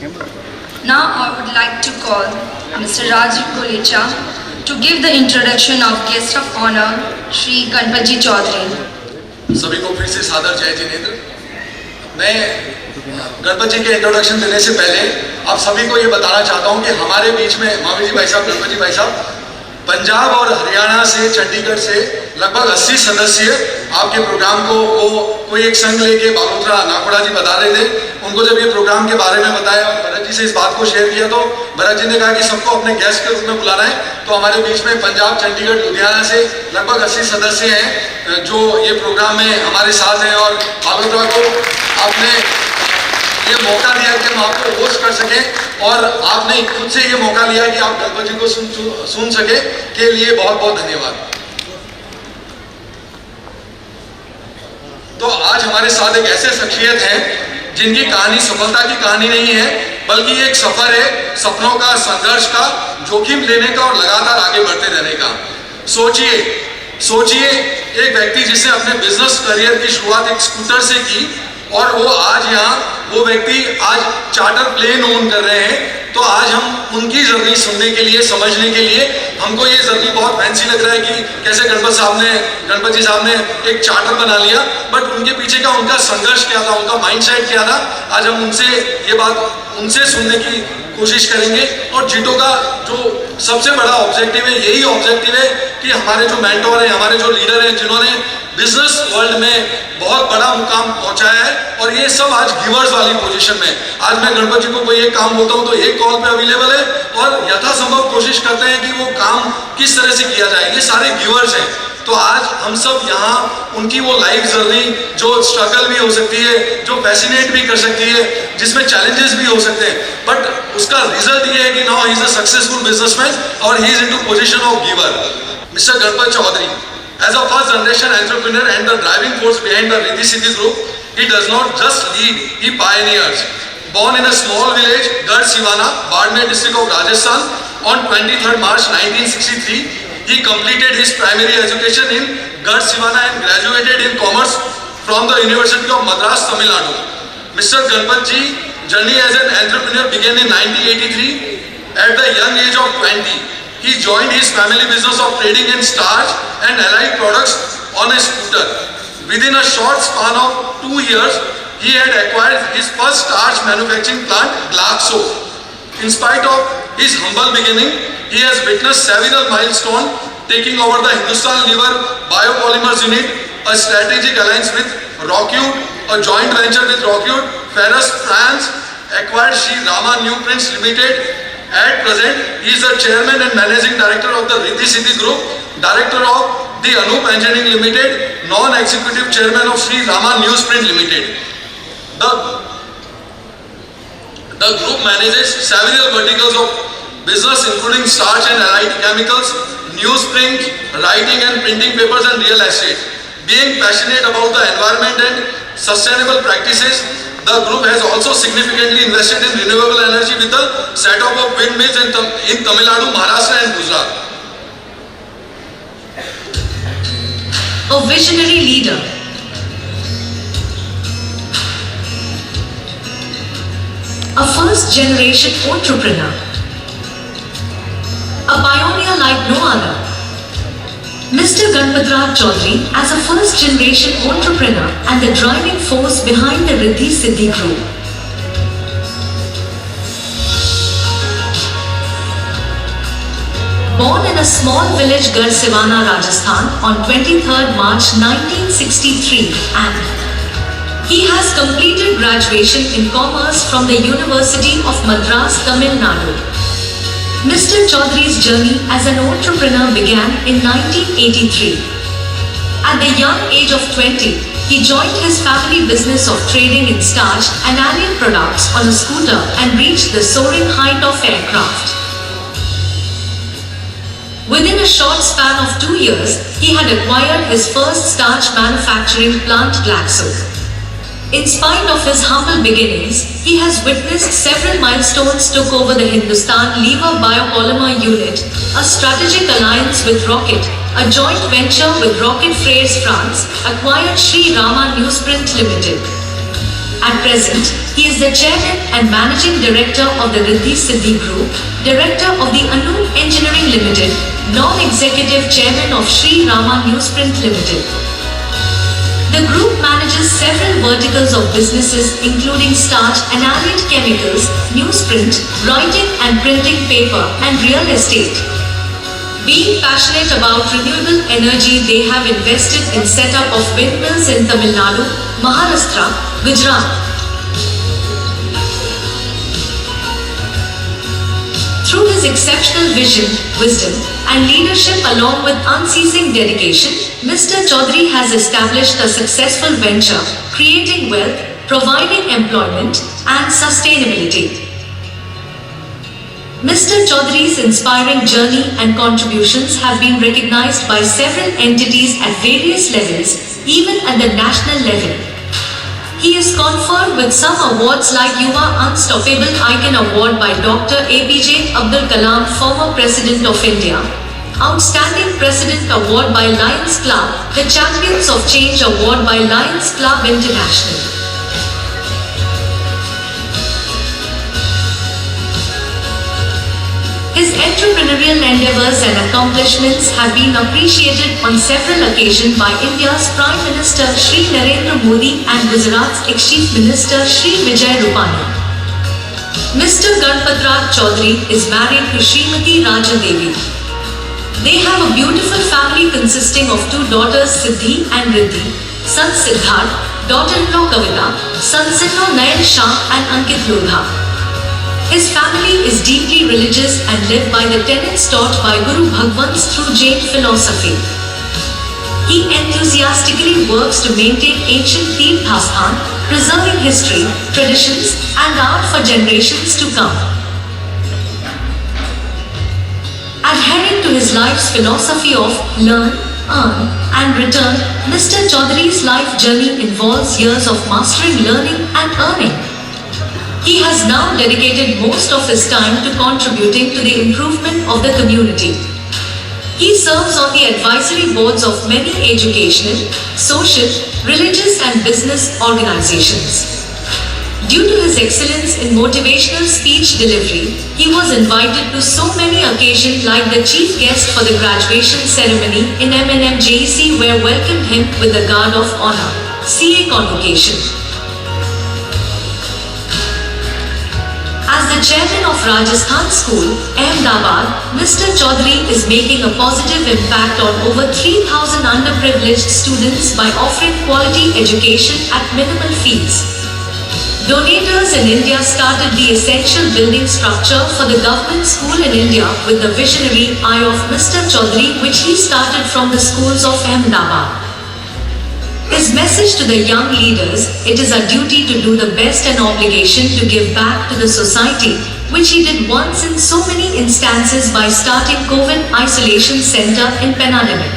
Now I would like to call Mr. Rajiv Kolecha to give the introduction of guest of honor, Shri Ganpatji Chaudhary. सभी को फिर से सादर जय जिनेंद्र। मैं गणपत जी के इंट्रोडक्शन देने से पहले आप सभी को ये बताना चाहता हूँ कि हमारे बीच में मामी जी भाई साहब, गणपत जी भाई साहब, पंजाब और हरियाणा से, चंडीगढ़ से लगभग 80 सदस्य आपके प्रोग्राम को वो कोई एक संघ लेके बालोतरा नाकोड़ा जी बता रहे थे। उनको जब ये प्रोग्राम के बारे में बताया और भरत जी से इस बात को शेयर किया तो भरत जी ने कहा कि सबको अपने गेस्ट के रूप में बुलाना है। तो हमारे बीच में पंजाब, चंडीगढ़, लुधियाना से लगभग 80 सदस्य हैं जो ये प्रोग्राम में हमारे साथ हैं। और बालोतरा को आपने ये मौका दिया कि हम आपको होस्ट कर सकें और आपने खुद से ये मौका लिया कि आप गणपत जी को सुन सके के लिए बहुत बहुत धन्यवाद। तो आज हमारे साथ एक ऐसे शख्सियत हैं जिनकी कहानी सफलता की कहानी नहीं है बल्कि एक सफर है सपनों का, संघर्ष का, जोखिम लेने का और लगातार आगे बढ़ते रहने का। सोचिए एक व्यक्ति जिसने अपने बिजनेस करियर की शुरुआत एक स्कूटर से की और वो आज यहाँ वो व्यक्ति आज चार्टर प्लेन ओन कर रहे हैं। तो आज हम उनकी जर्नी सुनने के लिए, समझने के लिए, हमको ये जर्नी बहुत फैंसी लग रहा है कि कैसे गणपत जी साहब ने एक चार्टर बना लिया, बट उनके पीछे का उनका संघर्ष क्या था, उनका माइंडसेट क्या था, आज हम उनसे ये बात उनसे सुनने की कोशिश करेंगे। और जिटो का जो सबसे बड़ा ऑब्जेक्टिव है, यही ऑब्जेक्टिव है कि हमारे जो मेंटोर हैं, हमारे जो लीडर हैं, जिन्होंने बिजनेस वर्ल्ड में बहुत बड़ा मुकाम पहुंचाया है और ये सब आज गिवर्स वाली पोजीशन में। आज मैं गणपत जी को कोई एक काम बोलता हूं तो एक कॉल पे अवेलेबल है और यथासंभव कोशिश करते हैं कि वो काम किस तरह से किया जाए। ये सारे गिवर्स हैं। तो आज हम सब यहाँ उनकी वो लाइफ जर्नी जो स्ट्रगल भी हो सकती है, जो फैसिनेट भी कर सकती है, जिसमें चैलेंजेस भी हो सकते हैं, बट उसका रिजल्ट ये है कि now he is a successful businessman और he is into position of giver. Mister Ganpat Chaudhary, as a first generation entrepreneur and the driving force behind the Riddhi Siddhi Group, he does not just lead, he pioneers. Born in a small village, Garh Siwana, Bardmer district of Rajasthan, on 23rd March 1963, he completed his primary education in Garh Siwana and graduated in commerce from the University of Madras, Tamil Nadu. Mr. Ganpat's journey as an entrepreneur began in 1983 at the young age of 20. He joined his family business of trading in starch and allied products on a scooter. Within a short span of 2 years, he had acquired his first starch manufacturing plant, Glaxo. In spite of his humble beginning, he has witnessed several milestones, taking over the Hindustan Lever Biopolymers Unit, a strategic alliance with Rockwood, a joint venture with Rockwood, Ferrous France, acquired Sri Rama New Prints Limited. At present, he is the chairman and managing director of the Riddhi Siddhi Group, director of the Anup Engineering Limited, non-executive chairman of Sri Rama Newsprint Limited. The group manages several verticals of business including starch and allied chemicals, newsprint, writing and printing papers and real estate. Being passionate about the environment and sustainable practices, the group has also significantly invested in renewable energy with the setup of windmills in Tamil Nadu, Maharashtra and Gujarat. A visionary leader. A first generation entrepreneur. A pioneer like no other. Mr. Ganpatraj Chaudhary as a first generation entrepreneur and the driving force behind the Riddhi Siddhi Group. Born in a small village Garh Siwana, Rajasthan on 23rd March 1963 and he has completed graduation in commerce from the University of Madras, Tamil Nadu. Mr. Chaudhary's journey as an entrepreneur began in 1983. At the young age of 20, he joined his family business of trading in starch and allied products on a scooter and reached the soaring height of aircraft. Within a short span of 2 years, he had acquired his first starch manufacturing plant, Glaxo. In spite of his humble beginnings, he has witnessed several milestones, took over the Hindustan Lever Biopolymer Unit, a strategic alliance with Rocket, a joint venture with Rocket France, acquired Sri Rama Newsprint Limited. At present, he is the chairman and managing director of the Riddhi Siddhi Group, director of the Anup Engineering Limited, non-executive chairman of Sri Rama Newsprint Limited. The group manages several verticals of businesses including starch and allied chemicals, newsprint, writing and printing paper, and real estate. Being passionate about renewable energy, they have invested in setup of windmills in Tamil Nadu, Maharashtra, Gujarat. Through his exceptional vision, wisdom, and leadership along with unceasing dedication, Mr. Chaudhary has established a successful venture, creating wealth, providing employment, and sustainability. Mr. Chaudhary's inspiring journey and contributions have been recognized by several entities at various levels, even at the national level. He is conferred with some awards like Yuva Unstoppable Icon Award by Dr. APJ Abdul Kalam, former President of India, Outstanding President Award by Lions Club, the Champions of Change Award by Lions Club International. His entrepreneurial endeavors and accomplishments have been appreciated on several occasions by India's Prime Minister Shri Narendra Modi and Gujarat's ex-Chief Minister Shri Vijay Rupani. Mr. Ganpatraj Chaudhary is married to Srimati Raja Devi. They have a beautiful family consisting of two daughters Siddhi and Riddhi, son Siddharth, daughter-in-law Kavita, sons-in-law Nayan Shah and Ankit Lodha. His family is deeply religious and live by the tenets taught by Guru Bhagwans through Jain philosophy. He enthusiastically works to maintain ancient Tirthasthan, preserving history, traditions, and art for generations to come. Adhering to his life's philosophy of learn, earn, and return, Mr. Chaudhary's life journey involves years of mastering learning and earning. He has now dedicated most of his time to contributing to the improvement of the community. He serves on the advisory boards of many educational, social, religious and business organizations. Due to his excellence in motivational speech delivery, he was invited to so many occasions like the chief guest for the graduation ceremony in M&M JEC where welcomed him with the Guard of Honor, CA convocation. As the chairman of Rajasthan School, Ahmedabad, Mr. Chaudhary is making a positive impact on over 3,000 underprivileged students by offering quality education at minimal fees. Donators in India started the essential building structure for the government school in India with the visionary eye of Mr. Chaudhary, which he started from the schools of Ahmedabad. His message to the young leaders, it is our duty to do the best and obligation to give back to the society, which he did once in so many instances by starting COVID Isolation Center in Penademic.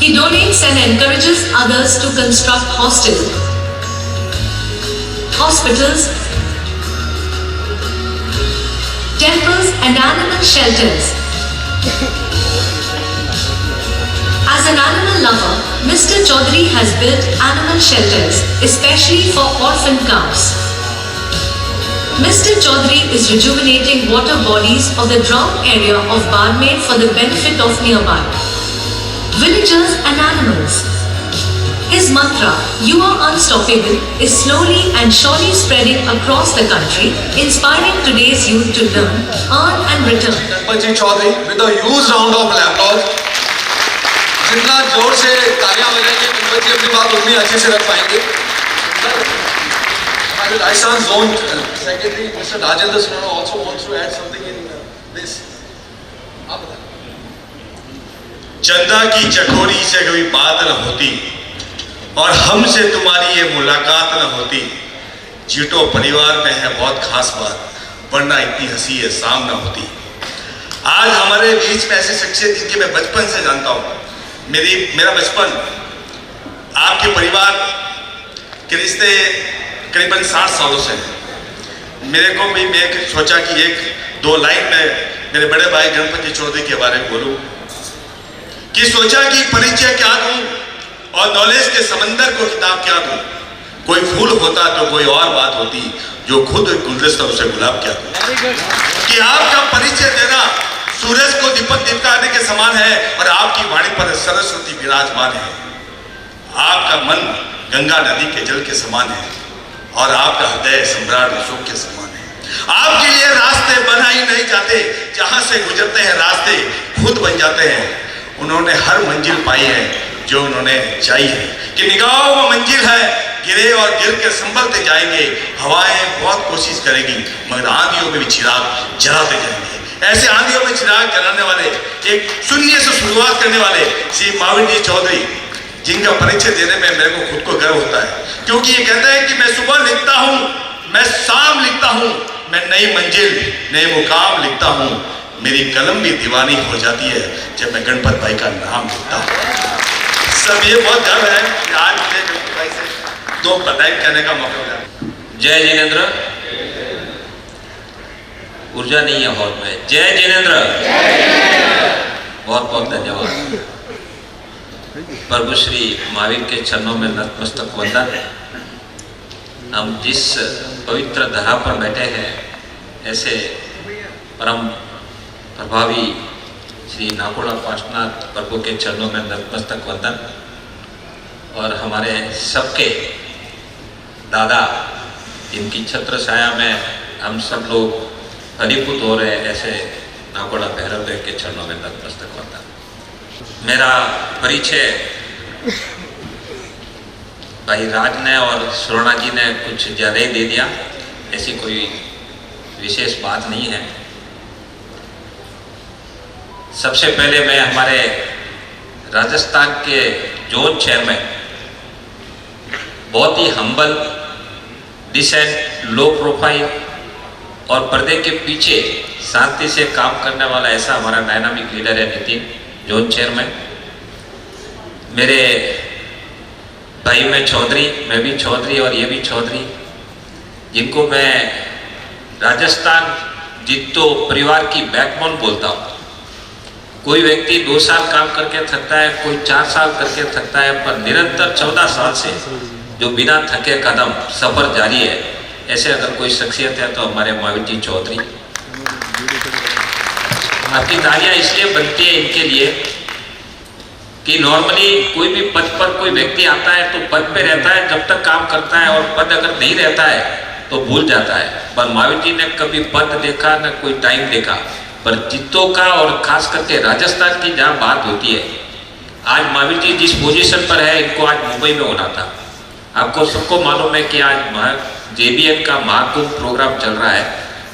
He donates and encourages others to construct hostels, hospitals, temples and animal shelters. As an animal lover, Mr. Chaudhary has built animal shelters, especially for orphan cows. Mr. Chaudhary is rejuvenating water bodies of the drowned area of Barmer for the benefit of nearby villagers and animals. His mantra, "You are unstoppable," is slowly and surely spreading across the country, inspiring today's youth to learn, earn and return. Ganpatji Chaudhary with a huge round of applause. जितना जोर से तालियां बजाएंगे गणपत जी अपनी बात उतनी अच्छे से रख पाएंगे. Rajasthan Zone Secretary Mr. Rajendra Sharma also wants to add something in this. आप बताएं. चंदा की चकोरी से कभी बात न होती और हमसे तुम्हारी ये मुलाकात न होती. जीटो परिवार में है बहुत खास बात, वरना इतनी हंसी ये शाम न होती. आज हमारे बीच में ऐसे शख्सियत जिनके मैं बचपन से जानता हूँ. मेरा बचपन आपके परिवार के रिश्ते करीबन 60 सालों से है. मेरे को भी मैं सोचा कि एक दो लाइन में मेरे बड़े भाई गणपत जी चौधरी के बारे में बोलूं, कि सोचा कि परिचय क्या दूं और नॉलेज के समंदर को किताब क्या दूं? कोई फूल होता तो कोई और बात होती, जो खुद गुलदस्ता उसे गुलाब क्या दूं? कि आपका परिचय देना सूरज को दीपक दिखाने के समान है और आपकी वाणी पर सरस्वती विराजमान है। आपका मन गंगा नदी के जल के समान है और आपका हृदय सम्राट अशोक के समान है। आपके लिए रास्ते बनाए नहीं जाते, जहां से गुजरते हैं रास्ते खुद बन जाते हैं। उन्होंने हर मंजिल पाई है जो उन्होंने चाहिए है कि निगाहों में मंजिल है, गिरे और गिर के संभलते जाएंगे। हवाएं बहुत कोशिश करेगी मगर आंधियों में भी चिराग जलाते जाएंगे। ऐसे आंधियों में चिराग जलाने वाले, एक शून्य से शुरुआत करने वाले श्री महावीर जी चौधरी, जिनका परिचय देने में मेरे को खुद को गर्व होता है, क्योंकि ये कहता है कि मैं सुबह लिखता हूं, मैं शाम लिखता हूं, मैं नई मंजिल नए मुकाम लिखता हूं। मेरी कलम भी दीवानी हो जाती है जब मैं गणपत भाई का नाम लिखता हूं। सब ये बहुत गर्व है कि आज मुझे गणपत भाई से दो बधाई कहने का मौका मिला। जय जिनेंद्र। ऊर्जा नहीं है हॉल में। जय जिनेंद्र। बहुत बहुत धन्यवाद। प्रभु श्री महावीर के चरणों में नतमस्तक वंदन। हम जिस पवित्र धरा पर बैठे हैं, ऐसे परम प्रभावी श्री नाकोड़ा पार्श्वनाथ प्रभु के चरणों में नतमस्तक वंदन। और हमारे सबके दादा, जिनकी छत्र छाया में हम सब लोग फलीभूत हो रहे हैं, ऐसे नाकोड़ा भैरव देव के चरणों में नतमस्तक वंदन। मेरा परिचय भाई राज ने और सुवर्णा जी ने कुछ ज़्यादा ही दे दिया, ऐसी कोई विशेष बात नहीं है। सबसे पहले मैं हमारे राजस्थान के जोन चेयरमैन, बहुत ही हम्बल, डिसेंट, लो प्रोफाइल और पर्दे के पीछे शांति से काम करने वाला ऐसा हमारा डायनामिक लीडर है नितिन, जोन चेयरमैन। मेरे भाई में चौधरी, मैं भी चौधरी और ये भी चौधरी, जिनको मैं राजस्थान जितो परिवार की बैकबोन बोलता हूँ। कोई व्यक्ति 2 साल काम करके थकता है, कोई 4 साल करके थकता है, पर निरंतर 14 साल से जो बिना थके कदम सफर जारी है, ऐसे अगर कोई शख्सियत है तो हमारे महावीर जी चौधरी। आपकी तालियां इसलिए बनती है इनके लिए कि नॉर्मली कोई भी पद पर कोई व्यक्ति आता है तो पद पे रहता है जब तक काम करता है, और पद अगर नहीं रहता है तो भूल जाता है। पर महावीर जी ने कभी पद देखा न कोई टाइम देखा, पर जितों का और खास करके राजस्थान की जहाँ बात होती है, आज महावीर जी जिस पोजीशन पर है, इनको आज मुंबई में होना था। आपको सबको मालूम है कि आज JBN का महाकुंभ प्रोग्राम चल रहा है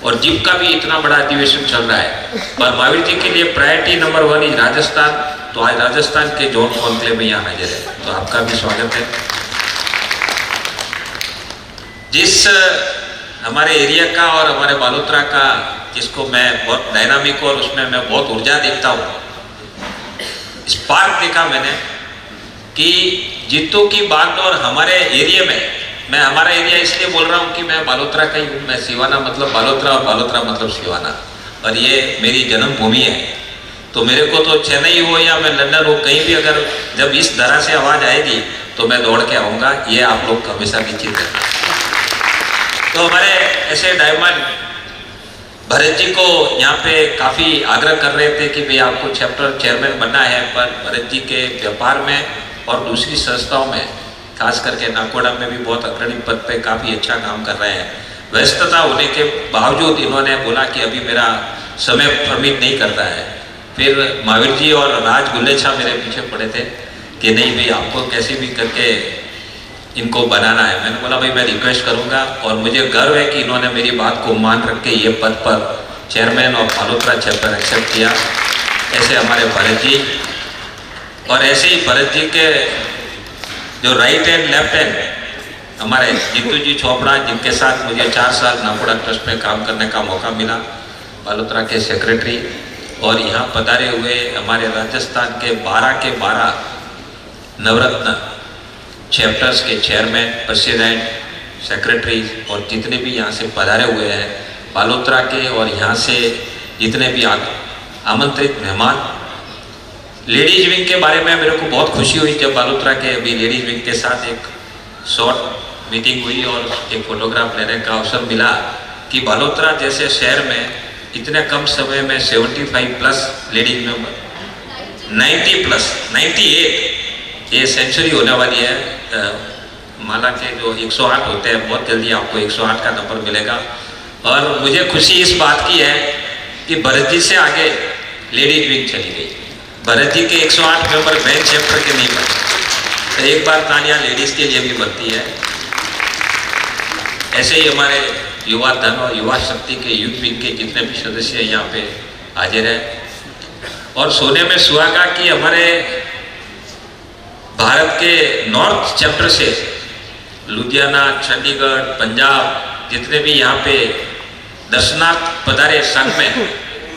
और जिप का भी इतना बड़ा अधिवेशन चल रहा है, पर महावीर जी के लिए प्रायोरिटी नंबर 1 इज राजस्थान। तो आज राजस्थान के जोन कॉन्क्लेव में यहाँ हाजिर है, तो आपका भी स्वागत है। जिस हमारे एरिया का और हमारे बालोतरा का, जिसको मैं बहुत डायनामिक और उसमें मैं बहुत ऊर्जा देखता हूँ, स्पार्क देखा मैंने कि जितों की बात। और हमारे एरिया में, मैं हमारा एरिया इसलिए बोल रहा हूँ कि मैं बालोतरा का ही हूँ। मैं सिवाना मतलब बालोतरा और बालोतरा मतलब सिवाना, और ये मेरी जन्मभूमि है। तो मेरे को तो चेन्नई हो या मैं लंदन हो, कहीं भी अगर जब इस तरह से आवाज़ आएगी तो मैं दौड़ के आऊँगा, ये आप लोग हमेशा निश्चित रखना। तो हमारे ऐसे डायमंड भरत जी को यहाँ पे काफ़ी आग्रह कर रहे थे कि भाई आपको चैप्टर चेयरमैन बनना है, पर भरत जी के व्यापार में और दूसरी संस्थाओं में, खास करके नाकोड़ा में भी बहुत अग्रणी पद पे काफ़ी अच्छा काम कर रहे हैं। व्यस्तता होने के बावजूद इन्होंने बोला कि अभी मेरा समय परमिट नहीं करता है। फिर महावीर जी और राज गुलेछा मेरे पीछे पड़े थे कि नहीं भाई आपको कैसे भी करके इनको बनाना है। मैंने बोला भाई मैं रिक्वेस्ट करूंगा, और मुझे गर्व है कि इन्होंने मेरी बात को मान रख के ये पद पर चेयरमैन और बालोतरा चैप्टर एक्सेप्ट किया। ऐसे हमारे भरत जी, और ऐसे ही भरत जी के जो राइट हैंड लेफ्ट हैंड हमारे जीतू जी चोपड़ा, जिनके साथ मुझे 4 साल नाकोड़ा ट्रस्ट में काम करने का मौका मिला, बालोतरा के सेक्रेटरी। और यहाँ पधारे हुए हमारे राजस्थान के 12 नवरत्न चैप्टर्स के चेयरमैन, प्रेसिडेंट, सेक्रेटरी, और जितने भी यहाँ से पधारे हुए हैं बालोतरा के, और यहाँ से जितने भी आमंत्रित मेहमान, लेडीज विंग के बारे में मेरे को बहुत खुशी हुई जब बालोतरा के अभी लेडीज विंग के साथ एक शॉर्ट मीटिंग हुई और एक फोटोग्राफ लेने का अवसर मिला कि बालोतरा जैसे शहर में इतने कम समय में 75 प्लस लेडीज मेंबर, 90 प्लस 98 ये सेंचुरी होने वाली है। माला के जो 108 होते हैं, बहुत जल्दी आपको 108 का नंबर मिलेगा। और मुझे खुशी इस बात की है कि भरत जी से आगे लेडीज विंग चली गई। भरत जी के 108 मेंबर मेन चैप्टर के नहीं बने, तो एक बार तालियां लेडीज के लिए भी बनती है। ऐसे ही हमारे युवा धन और युवा शक्ति के यूथ विंग के जितने भी सदस्य यहाँ पे हाजिर हैं। और सोने में सुहागा कि हमारे भारत के नॉर्थ चैप्टर से लुधियाना, चंडीगढ़, पंजाब जितने भी यहाँ पे दर्शनार्थ पधारे संघ में,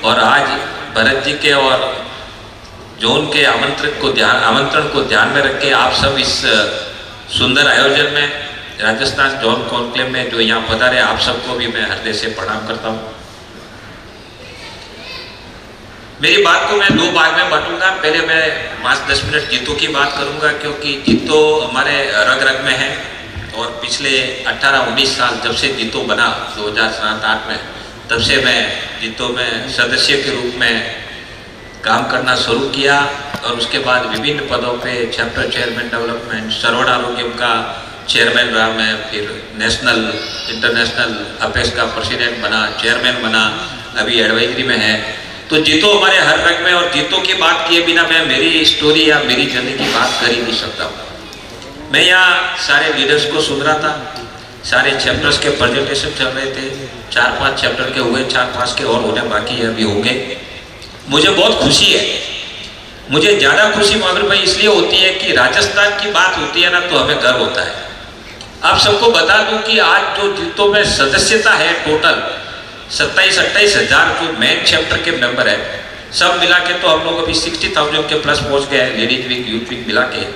और आज भरत जी के और जोन के आमंत्रण को ध्यान में रख के आप सब इस सुंदर आयोजन में राजस्थान जोन कॉन्क्लेव में जो यहाँ पधारे, आप सबको भी मैं हृदय से प्रणाम करता हूँ। मेरी बात को मैं दो भाग में बांटूंगा। पहले मैं 5-10 मिनट जीतो की बात करूंगा, क्योंकि जीतो हमारे रग रग में है और पिछले 18-19 साल जब से जीतो बना 2007-8 में, तब से मैं जीतो में सदस्य के रूप में काम करना शुरू किया और उसके बाद विभिन्न पदों पे चैप्टर चेयरमैन डेवलपमेंट, सर्वण आरोग्यम का चेयरमैन रहा मैं, फिर नेशनल इंटरनेशनल अपेक्स का प्रेसिडेंट बना, चेयरमैन बना, अभी एडवाइजरी में है। तो जीतो हमारे हर रग में, और जीतो की बात किए बिना मैं मेरी स्टोरी या मेरी जर्नी की बात कर ही नहीं सकता हूँ। मैं यहाँ सारे लीडर्स को सुन रहा था, सारे चैप्टर्स के प्रेजेंटेशन चल रहे थे, 4-5 चैप्टर के हुए, 4-5 के और होने बाकी है, अभी होंगे। मुझे बहुत खुशी है, मुझे ज़्यादा खुशी महावीर भाई इसलिए होती है कि राजस्थान की बात होती है ना तो हमें गर्व होता है। आप सबको बता दूं कि आज जो जीतो में सदस्यता है टोटल 27-28 हज़ार जो मेन चैप्टर के मेंबर है, सब मिला के तो हम लोग अभी 60,000 के प्लस पहुंच गए हैं लेडीज विंग यूथ विंग मिला के।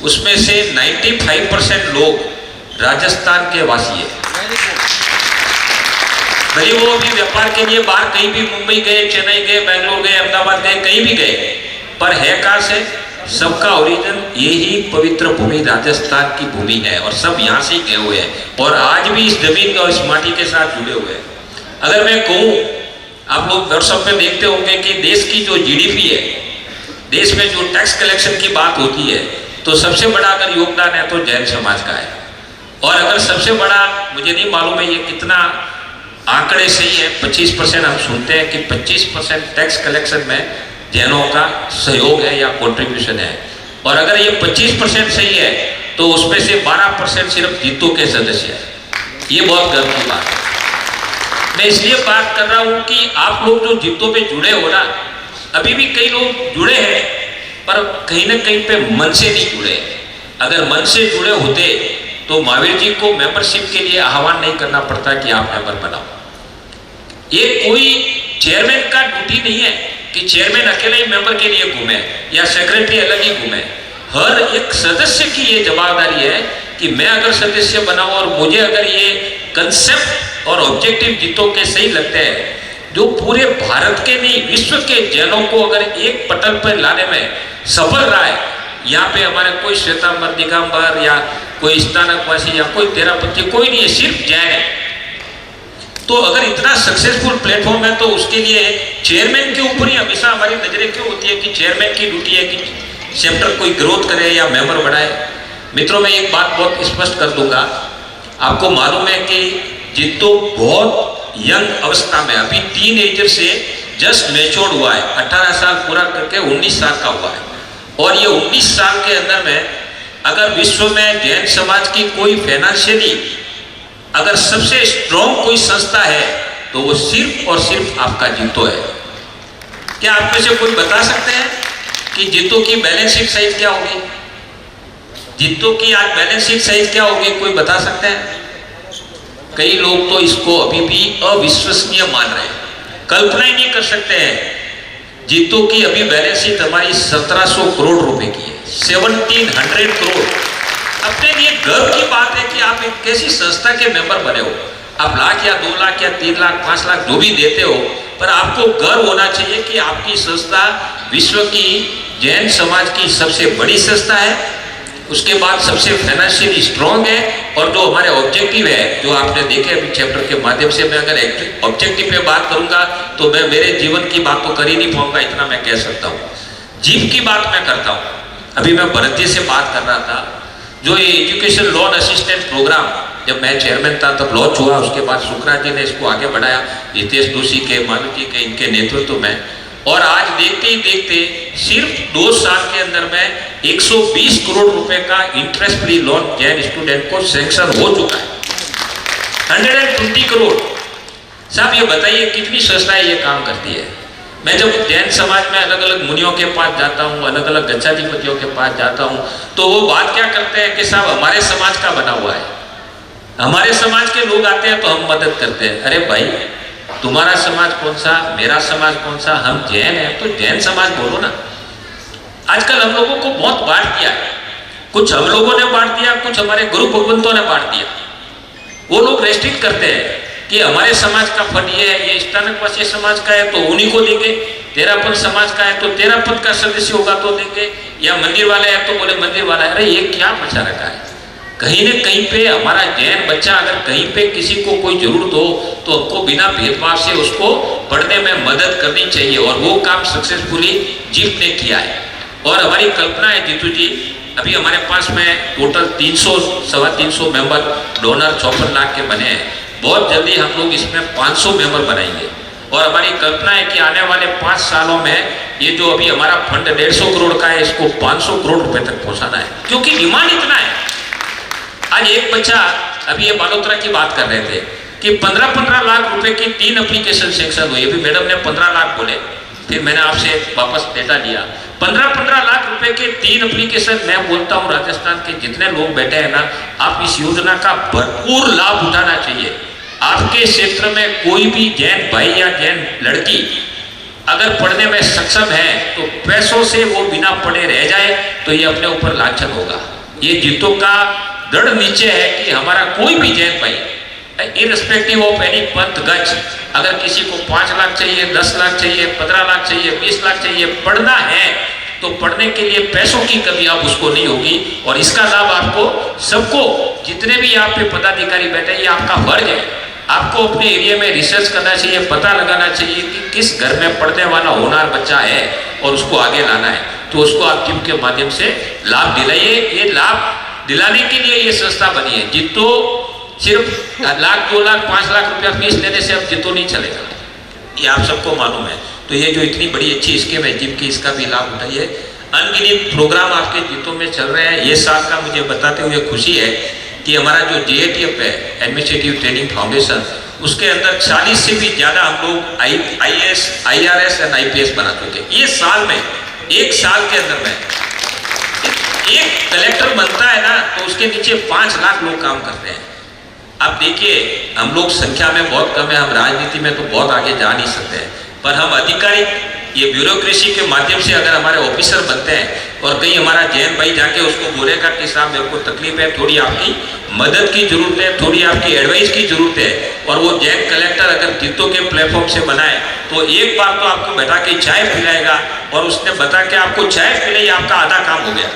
उसमें से 95% लोग राजस्थान के वासी है। भले वो भी व्यापार के लिए बाहर कहीं भी मुंबई गए, चेन्नई गए, बेंगलोर गए, अहमदाबाद गए, कहीं भी गए, पर है कहाँ से? सबका ओरिजिन यही पवित्र भूमि राजस्थान की भूमि है और सब यहाँ से ही गए हुए हैं और आज भी इस जमीन और इस माटी के साथ जुड़े हुए हैं। अगर मैं कहूँ, आप लोग व्हाट्सएप में देखते होंगे कि देश की जो जीडीपी है, देश में जो टैक्स कलेक्शन की बात होती है, तो सबसे बड़ा अगर योगदान है तो जैन समाज का है। और अगर सबसे बड़ा, मुझे नहीं मालूम है ये कितना आंकड़े सही है, 25% हम सुनते हैं कि 25% टैक्स कलेक्शन में जैनों का सहयोग है या कंट्रीब्यूशन है। और अगर ये 25% सही है तो उसमें से 12% सिर्फ जीतो के सदस्य है। ये बहुत गर्व की बात है। मैं इसलिए बात कर रहा हूँ कि आप लोग जो जीतो पे जुड़े हो ना, अभी भी कई लोग जुड़े हैं पर कहीं ना कहीं पे मन से नहीं जुड़े। अगर मन से जुड़े होते तो महावीर जी को मेंबरशिप के लिए आह्वान नहीं करना पड़ता कि आप मेंबर बनाओ। ये कोई चेयरमैन का ड्यूटी नहीं है कि चेयरमैन अकेले ही मेंबर के लिए घूमे या सेक्रेटरी अलग ही घूमे। हर एक सदस्य की ये जवाबदारी है कि मैं अगर सदस्य बनाऊं और मुझे अगर ये कंसेप्ट और ऑब्जेक्टिव जीतो के सही लगते हैं, जो पूरे भारत के नहीं विश्व के जैनों को अगर एक पटल पर लाने में सफल रहा है। यहाँ पे हमारे कोई श्वेतांबर, दिगंबर या कोई स्नानकवासी या कोई तेरापंथी कोई नहीं है, सिर्फ जैन है। तो अगर इतना सक्सेसफुल प्लेटफॉर्म है तो उसके लिए चेयरमैन के ऊपर ही हमेशा हमारी नजरें क्यों होती है कि चेयरमैन की ड्यूटी है कि चैप्टर कोई ग्रोथ करे या मेंबर बढ़ाए। मित्रों, मैं एक बात बहुत स्पष्ट कर दूंगा, आपको मालूम है कि जितो बहुत यंग अवस्था में, अभी टीनेजर से जस्ट मैच्योर्ड हुआ है, 18 साल पूरा करके 19 साल का हुआ है। और ये 19 साल के अंदर में अगर विश्व में जैन समाज की कोई फाइनेंशियली अगर सबसे स्ट्रॉन्ग कोई संस्था है तो वो सिर्फ और सिर्फ आपका जीतो है। क्या आप में से कोई बता सकते हैं कि जीतो की बैलेंस शीट साइज क्या होगी? जीतो की आज बैलेंस शीट साइज क्या होगी, कोई बता सकते हैं? कई लोग तो इसको अभी भी अविश्वसनीय मान रहे हैं, कल्पना ही नहीं कर सकते हैं। जीतो की अभी बैलेंस शीट हमारी 1700 करोड़ रुपए की है, 1700 करोड़। अपने लिए गर्व की बात है कि आप एक कैसी संस्था के मेंबर बने हो। आप लाख या 2 लाख या 3 लाख 5 लाख जो भी देते हो, पर आपको गर्व होना चाहिए कि आपकी संस्था विश्व की जैन समाज की सबसे बड़ी संस्था है, उसके बाद सबसे फाइनेंशियली स्ट्रांग है, और जो हमारे ऑब्जेक्टिव है जो आपने देखे अभी चैप्टर के माध्यम से, मैं अगर ऑब्जेक्टिव पे बात करूंगा तो मैं मेरे जीवन की बात तो कर ही नहीं पाऊंगा, इतना मैं कह सकता हूँ। जीव की बात मैं करता हूँ। अभी मैं भरत जी से बात कर रहा था, जो ये एजुकेशन लोन असिस्टेंट प्रोग्राम जब मैं चेयरमैन था तब लॉन्च हुआ, उसके बाद शुक्राजी ने इसको आगे बढ़ाया, हितेश दोषी के, मालती के, इनके नेतृत्व में, और आज देखते ही देखते सिर्फ 2 साल के अंदर में 120 करोड़ रुपए का interest free loan Jain student को सैंक्शन हो चुका है। 120 करोड़। साहब ये बताइए कितनी संस्थाएं ये काम करती है। मैं जब जैन समाज में अलग अलग मुनियों के पास जाता हूँ, अलग अलग गच्छाधिपतियों के पास जाता हूँ, तो वो बात क्या करते हैं कि साहब हमारे समाज का बना हुआ है, हमारे समाज के लोग आते हैं तो हम मदद करते हैं। अरे भाई तुम्हारा समाज कौन सा, मेरा समाज कौन सा, हम जैन हैं तो जैन समाज बोलो ना। आजकल हम लोगों को बहुत बांट दिया है, कुछ हम लोगों ने बांट दिया, कुछ हमारे गुरु भगवंतों ने बांट दिया। वो लोग रेस्ट्रिक्ट करते हैं कि हमारे समाज का फंड ये स्थानकवासी समाज का है तो उन्हीं को देंगे, तेरापंथ समाज का है तो तेरापंथ का सदस्य होगा तो देंगे, या मंदिर वाले हैं तो बोले मंदिर वाला है। अरे ये क्या मचा रखा है। कहीं न कहीं पे हमारा जैन बच्चा अगर कहीं पे किसी को कोई जरूरत हो तो हमको बिना भेदभाव से उसको पढ़ने में मदद करनी चाहिए, और वो काम सक्सेसफुली जीप ने किया है। और हमारी कल्पना है जीतू जी, अभी हमारे पास में टोटल 300-325 मेंबर डोनर 54 लाख के बने हैं। बहुत जल्दी हम लोग इसमें 500 मेंबर बनाएंगे, और हमारी कल्पना है कि आने वाले 5 सालों में ये जो अभी हमारा फंड 150 करोड़ का है, इसको 500 करोड़ रुपए तक पहुंचाना है, क्योंकि डिमांड इतना है। आज एक बच्चा, अभी ये बालोतरा की बात कर रहे थे कि 15-15 लाख रुपए की 3 एप्लीकेशन सेंक्शन हुई। अभी मैडम ने 15 लाख बोले, फिर मैंने आपसे वापस डेटा लिया। 15-15 लाख रुपए के 3 एप्लीकेशन। मैं बोलता हूँ राजस्थान के जितने लोग बैठे हैं ना, आप इस योजना का भरपूर लाभ उठाना चाहिए। आपके क्षेत्र में कोई भी जैन भाई या जैन लड़की अगर पढ़ने में सक्षम है तो पैसों से वो बिना पढ़े रह जाए तो ये अपने ऊपर लांछन होगा। ये जीतों का दृढ़ निश्चय है कि हमारा कोई भी जैन भाई इररिस्पेक्टिव ऑफ एनी पंथ गज, अगर किसी को 5 लाख चाहिए, 10 लाख चाहिए, 15 लाख चाहिए, 20 लाख चाहिए, पढ़ना है तो पढ़ने के लिए पैसों की कमी आप उसको नहीं होगी। और इसका लाभ आपको सबको, जितने भी यहाँ पे पदाधिकारी बैठे, ये आपका फर्ज है। आपको अपने एरिया में रिसर्च करना चाहिए, पता लगाना चाहिए कि किस घर में पढ़ने वाला होनहार बच्चा है और उसको आगे लाना है, तो उसको आप जिम के माध्यम से लाभ दिलाइए। ये लाभ दिलाने के लिए ये संस्था बनी है। जितो सिर्फ 1 लाख, 2 लाख, 5 लाख रुपया फीस लेने से अब जितो नहीं चलेगा, ये आप सबको मालूम है। तो ये जो इतनी बड़ी अच्छी स्कीम है जिम की, इसका भी लाभ उठाइए। अनगिनत प्रोग्राम आपके जितों में चल रहे हैं। ये साल का मुझे बताते हुए खुशी है कि हमारा जो JATF है, एडमिनिस्ट्रेटिव ट्रेनिंग फाउंडेशन, उसके अंदर 40 से भी ज़्यादा हम लोग IAS, IRS और IPS बना चुके। ये साल में, 1 साल के अंदर में एक कलेक्टर बनता है ना तो उसके नीचे 5 लाख लोग काम करते हैं। आप देखिए हम लोग संख्या में बहुत कम है, हम राजनीति में तो बहुत आगे जा नहीं सकते हैं, पर हम आधिकारिक ये ब्यूरोक्रेसी के माध्यम से अगर हमारे ऑफिसर बनते हैं और कहीं हमारा जैन भाई जाके उसको बोलेगा कि साहब मेरे को तकलीफ है, थोड़ी आपकी मदद की जरूरत है, थोड़ी आपकी एडवाइस की जरूरत है, और वो जैन कलेक्टर अगर जितों के प्लेटफॉर्म से बनाए तो एक बार तो आपको बैठा के चाय पिलाएगा, और उसने बता के आपको चाय पिलाई, आपका आधा काम हो गया।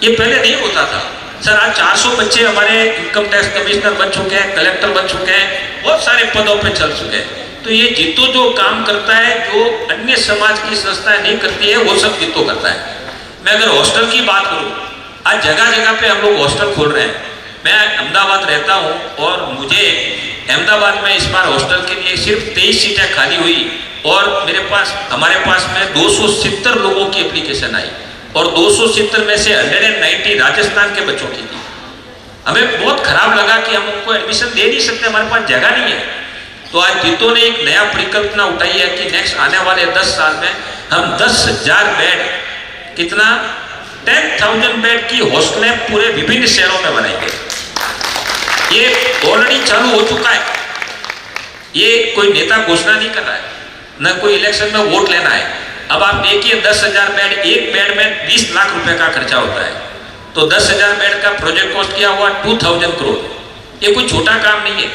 ये पहले नहीं होता था सर। आज 400 बच्चे हमारे इनकम टैक्स कमिश्नर बन चुके हैं, कलेक्टर बन चुके हैं, बहुत सारे पदों पे चल चुके हैं। तो ये जितो जो काम करता है, जो अन्य समाज की संस्थाएं नहीं करती है, वो सब जितो करता है। मैं अगर हॉस्टल की बात करूं, आज जगह जगह पे हम लोग हॉस्टल खोल रहे हैं। मैं अहमदाबाद रहता हूं और मुझे अहमदाबाद में इस बार हॉस्टल के लिए सिर्फ 23 सीटें खाली हुई, और हमारे पास में 270 लोगों की एप्लीकेशन आई, और 270 में से 190 राजस्थान के बच्चों की थी। हमें बहुत खराब लगा कि हम उनको एडमिशन दे नहीं सकते, हमारे पास जगह नहीं है। तो आज जितो ने एक नया परिकल्पना उठाई है कि नेक्स्ट आने वाले 10 साल में हम 10,000 बेड, कितना 10,000 बेड की हॉस्टलें पूरे विभिन्न शहरों में बनाएंगे। ये ऑलरेडी चालू हो चुका है। ये कोई नेता घोषणा नहीं कर रहा है, न कोई इलेक्शन में वोट लेना है। अब आप देखिए 10,000 बेड, एक बेड में 20 लाख रुपए का खर्चा होता है, तो 10,000 बेड का प्रोजेक्ट कॉस्ट किया हुआ 2,000 करोड़। ये कोई छोटा काम नहीं है।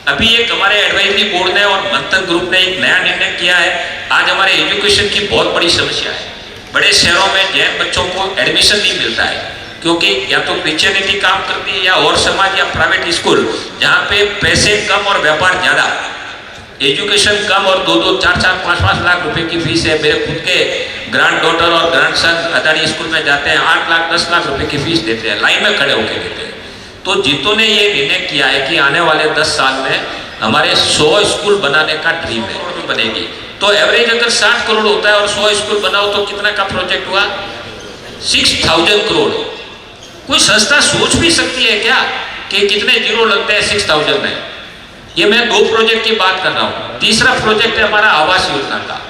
अभी एक हमारे एडवाइजरी बोर्ड ने और मंथन ग्रुप ने एक नया निर्णय किया है। आज हमारे एजुकेशन की बहुत बड़ी समस्या है। बड़े शहरों में जैन बच्चों को एडमिशन नहीं मिलता है, क्योंकि या तो क्रिश्चियनिटी काम करती है या और समाज या प्राइवेट स्कूल जहाँ पे पैसे कम और व्यापार ज़्यादा, एजुकेशन कम और 2-2, 4-4, 5-5 लाख रुपए की फीस है। मेरे खुद के ग्रैंड डॉटर और ग्रैंड सन अदानी स्कूल में जाते हैं, 8 लाख 10 लाख रुपए की फीस देते हैं, लाइन में खड़े होकर देते हैं। तो जीतो ने ये निर्णय किया है कि आने वाले 10 साल में हमारे 100 स्कूल बनाने का ड्रीम है, बनेगी। तो एवरेज अगर 60 करोड़ होता है और 100 स्कूल बनाओ तो कितना का प्रोजेक्ट हुआ? 6000 करोड़। कोई संस्था सोच भी सकती है क्या कि कितने जीरो लगते हैं 6000 में? ये मैं 2 प्रोजेक्ट की बात कर रहा हूँ। तीसरा प्रोजेक्ट है हमारा आवास योजना का।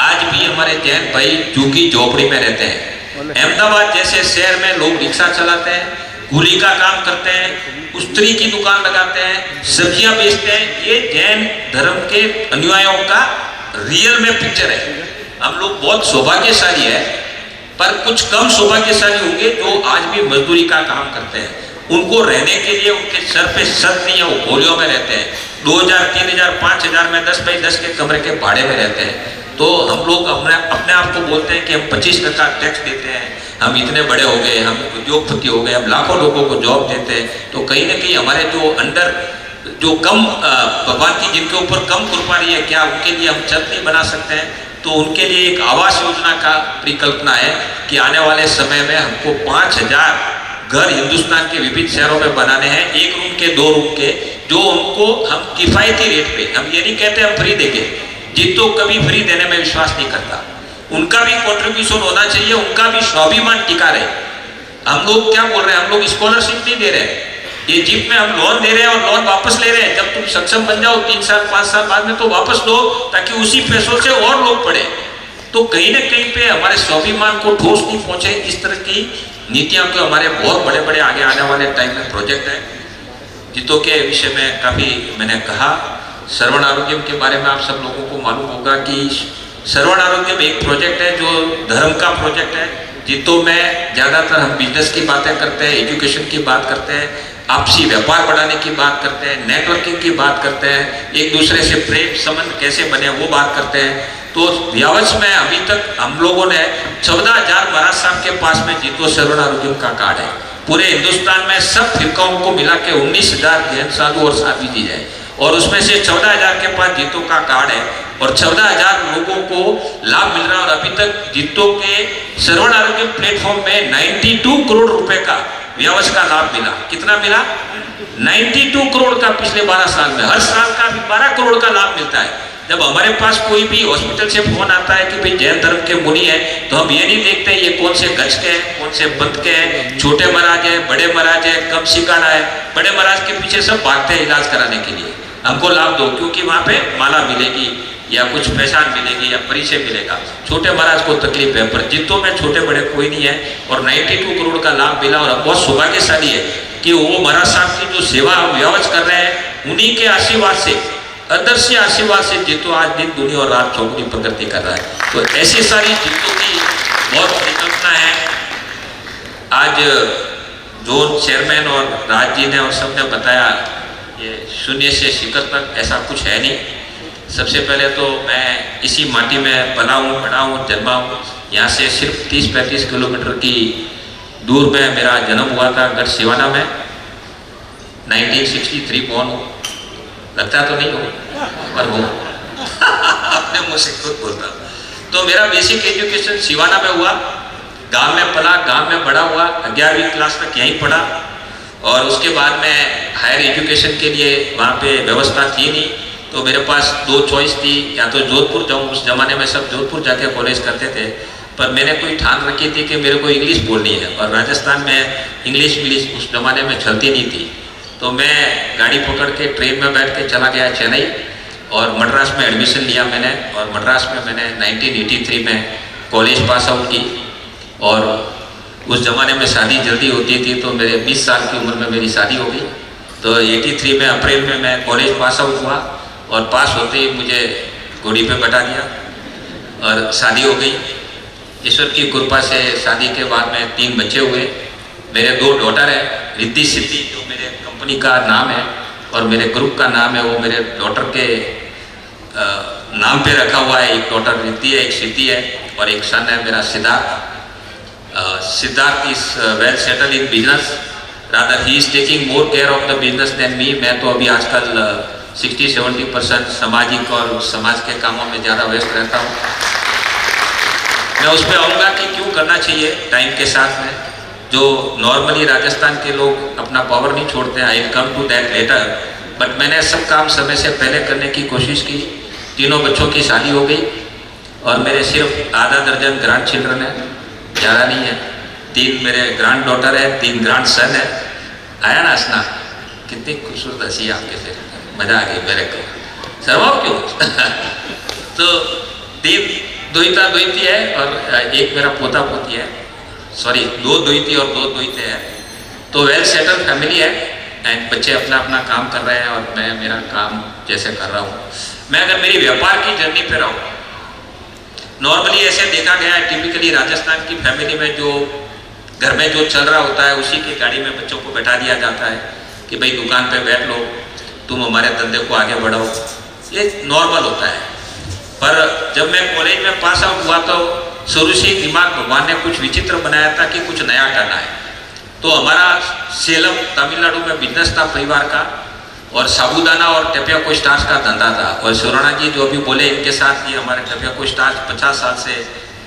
आज भी हमारे जैन भाई झुग्गी झोपड़ी में रहते हैं। अहमदाबाद जैसे शहर में लोग रिक्शा चलाते हैं, कूली का काम करते हैं, उस्त्री की दुकान लगाते हैं, सब्जियां बेचते हैं। ये जैन धर्म के अनुयायियों का रियल में पिक्चर है। हम लोग बहुत सौभाग्यशाली है, पर कुछ कम सौभाग्यशाली होंगे जो आज भी मजदूरी का काम करते हैं। उनको रहने के लिए उनके सर पे छत नहीं है, वो गोलियों में रहते हैं। 2000, 3000, 5000 में 10 बाई 10 के कमरे के भाड़े में रहते हैं। तो हम लोग अपने आप को बोलते हैं कि हम 25% टैक्स देते हैं, हम इतने बड़े हो गए, हम उद्योगपति हो गए, हम लाखों लोगों को जॉब देते हैं। तो कहीं ना कहीं हमारे जो अंडर जो कम भगवान की जिनके ऊपर कम कृपा रही है, क्या उनके लिए हम छत नहीं बना सकते हैं? तो उनके लिए एक आवास योजना का परिकल्पना है कि आने वाले समय में हमको 5000 घर हिंदुस्तान के विभिन्न शहरों में बनाने हैं, 1 रूम के 2 रूम के, जो उनको हम किफायती रेट पे, हम ये नहीं कहते हम फ्री देंगे, जीतो कभी फ्री देने में विश्वास नहीं करता। उनका भी कंट्रीब्यूशन होना चाहिए, उनका भी स्वाभिमान टिका रहे। हम लोग क्या बोल रहे हैं? हम लोग स्कॉलरशिप नहीं दे रहे हैं, ये जिप में हम लोन दे रहे हैं और लोन वापस ले रहे हैं। जब तुम सक्षम बन जाओ 3 साल 5 साल बाद में तो वापस लो, ताकि उसी पैसों से और लोग पढ़े। तो कहीं ना कहीं पे हमारे स्वाभिमान को ठोस नहीं पहुंचे, इस तरह की नीतियां तो हमारे बहुत बड़े बड़े आगे आने वाले टाइम में प्रोजेक्ट है। जितो के विषय में काफ़ी मैंने कहा। श्रवण आरोग्यम के बारे में आप सब लोगों को मालूम होगा कि श्रवण आरोग्यम एक प्रोजेक्ट है जो धर्म का प्रोजेक्ट है। जितो में ज़्यादातर हम बिजनेस की बातें करते हैं, एजुकेशन की बात करते हैं, आपसी व्यापार बढ़ाने की बात करते हैं, नेटवर्किंग की बात करते हैं, एक दूसरे से प्रेम संबंध कैसे बने वो बात करते हैं। तो व्यावच में अभी तक हम लोगों ने 14,000 महाराज साहब के पास में जितो श्रवण आरोग्यम का कार्ड है। पूरे हिंदुस्तान में सब फिरकाओं को मिला के 19,000 जैन साधु और साध्वी जी है, और उसमें से 14,000 के पास जितो का कार्ड है और 14,000 लोगों को लाभ मिल रहा है। और अभी तक जितो के श्रवण आरोग्य प्लेटफॉर्म में 92 करोड़ रुपए का व्यावच का लाभ मिला। कितना मिला? 92 करोड़ का पिछले 12 साल में। हर साल का भी 12 करोड़ का लाभ मिलता है। जब हमारे पास कोई भी हॉस्पिटल से फोन आता है कि भाई जैन धर्म के मुनि है, तो हम ये नहीं देखते ये कौन से गज के हैं, कौन से पंथ के हैं, छोटे महाराज है, बड़े महाराज है, कम सिकाड़ा है। बड़े महाराज के पीछे सब भागते हैं इलाज कराने के लिए, हमको लाभ दो, क्योंकि वहाँ पे माला मिलेगी या कुछ पहचान मिलेगी या परिचय मिलेगा। छोटे महाराज को तकलीफ है, पर जितो में छोटे बड़े कोई नहीं है। और 92 करोड़ का लाभ मिला। और अब बहुत सौभाग्यशाली है कि वो महाराज साहब की जो सेवा व्यावच कर रहे हैं, उन्हीं के आशीर्वाद से, अदर्शी आशीर्वाद से जितो आज दिन दुनिया और रात चौगुनी प्रगति कर रहा है। तो ऐसी सारी जितो की बहुत परिकल्पना है। आज जोन चेयरमैन और राज जी ने और सबने बताया ये शून्य से शिखर तक ऐसा कुछ है नहीं। सबसे पहले तो मैं इसी माटी में पला हूँ, बड़ा हूँ, जन्मा हूँ। यहाँ से सिर्फ 30-35 किलोमीटर की दूर में मेरा जन्म हुआ था, गढ़ सिवाना में। 1963 बॉर्न हूँ। लगता तो नहीं हो, पर हूँ। अपने मुँह से खुद बोलता। तो मेरा बेसिक एजुकेशन सिवाना में हुआ, गांव में पला, गांव में बड़ा हुआ, 11वीं क्लास तक यहीं पढ़ा। और उसके बाद में हायर एजुकेशन के लिए वहाँ पे व्यवस्था थी नहीं, तो मेरे पास 2 चॉइस थी, या तो जोधपुर जाऊँ। उस ज़माने में सब जोधपुर जाके कॉलेज करते थे, पर मैंने कोई ठान रखी थी कि मेरे को इंग्लिश बोलनी है, और राजस्थान में इंग्लिश उस ज़माने में चलती नहीं थी। तो मैं गाड़ी पकड़ के ट्रेन में बैठ के चला गया चेन्नई, और मद्रास में एडमिशन लिया मैंने। और मद्रास में मैंने 1983 में कॉलेज पास आउट की। और उस ज़माने में शादी जल्दी होती थी, तो मेरे 20 साल की उम्र में मेरी शादी हो गई। तो 83 में अप्रैल में मैं कॉलेज पास आउट हुआ, और पास होते ही मुझे घोड़ी पे बैठा दिया और शादी हो गई। ईश्वर की कृपा से शादी के बाद में 3 बच्चे हुए। मेरे 2 डॉटर है, रिद्धि सिद्धि जो मेरे कंपनी का नाम है और मेरे ग्रुप का नाम है, वो मेरे डॉटर के नाम पे रखा हुआ है। एक डॉटर रिद्धि है, एक सिद्धि है और एक सन है मेरा Siddharth. Siddharth is well settle in business, rather he is taking more care of the business than me. मैं तो अभी आजकल 60-70% सामाजिक और समाज के कामों में ज़्यादा व्यस्त रहता हूँ। मैं उस पर आऊँगा कि क्यों करना चाहिए टाइम के साथ में, जो नॉर्मली राजस्थान के लोग अपना पावर नहीं छोड़ते हैं। I will come to that later, but मैंने सब काम समय से पहले करने की कोशिश की। तीनों बच्चों की शादी हो गई और मेरे सिर्फ आधा दर्जन ग्रैंड चिल्ड्रन है, ज़्यादा नहीं है। 3 मेरे ग्रैंड डॉटर है, 3 ग्रैंड सन है। आया ना हंसना, कितनी खूबसूरत हंसी आपके से, मजा आ गई मेरे को। शर्माओ क्यों? तो 3 द्वैता द्वैती है और एक मेरा पोता पोती है, सॉरी 2 द्वैती और 2 द्वैते हैं। तो वेल सेटल फैमिली है एंड बच्चे अपना अपना काम कर रहे हैं और मैं मेरा काम जैसे कर रहा हूँ। मैं अगर मेरी व्यापार की जर्नी पे रहूँ, नॉर्मली ऐसे देखा गया है टिपिकली राजस्थान की फैमिली में जो घर में जो चल रहा होता है उसी की गाड़ी में बच्चों को बैठा दिया जाता है कि भाई दुकान पे बैठ लो, तुम हमारे धंधे को आगे बढ़ाओ। ये नॉर्मल होता है। पर जब मैं कॉलेज में पास आउट हुआ तो शुरू से ही दिमाग भगवान ने कुछ विचित्र बनाया था कि कुछ नया करना है। तो हमारा सेलम तमिलनाडु में बिजनेस था परिवार का और साबूदाना और टपियाको स्टार्च का धंधा था। और सुराना जी जो अभी बोले, इनके साथ ये हमारे टपियाको स्टार्च 50 साल से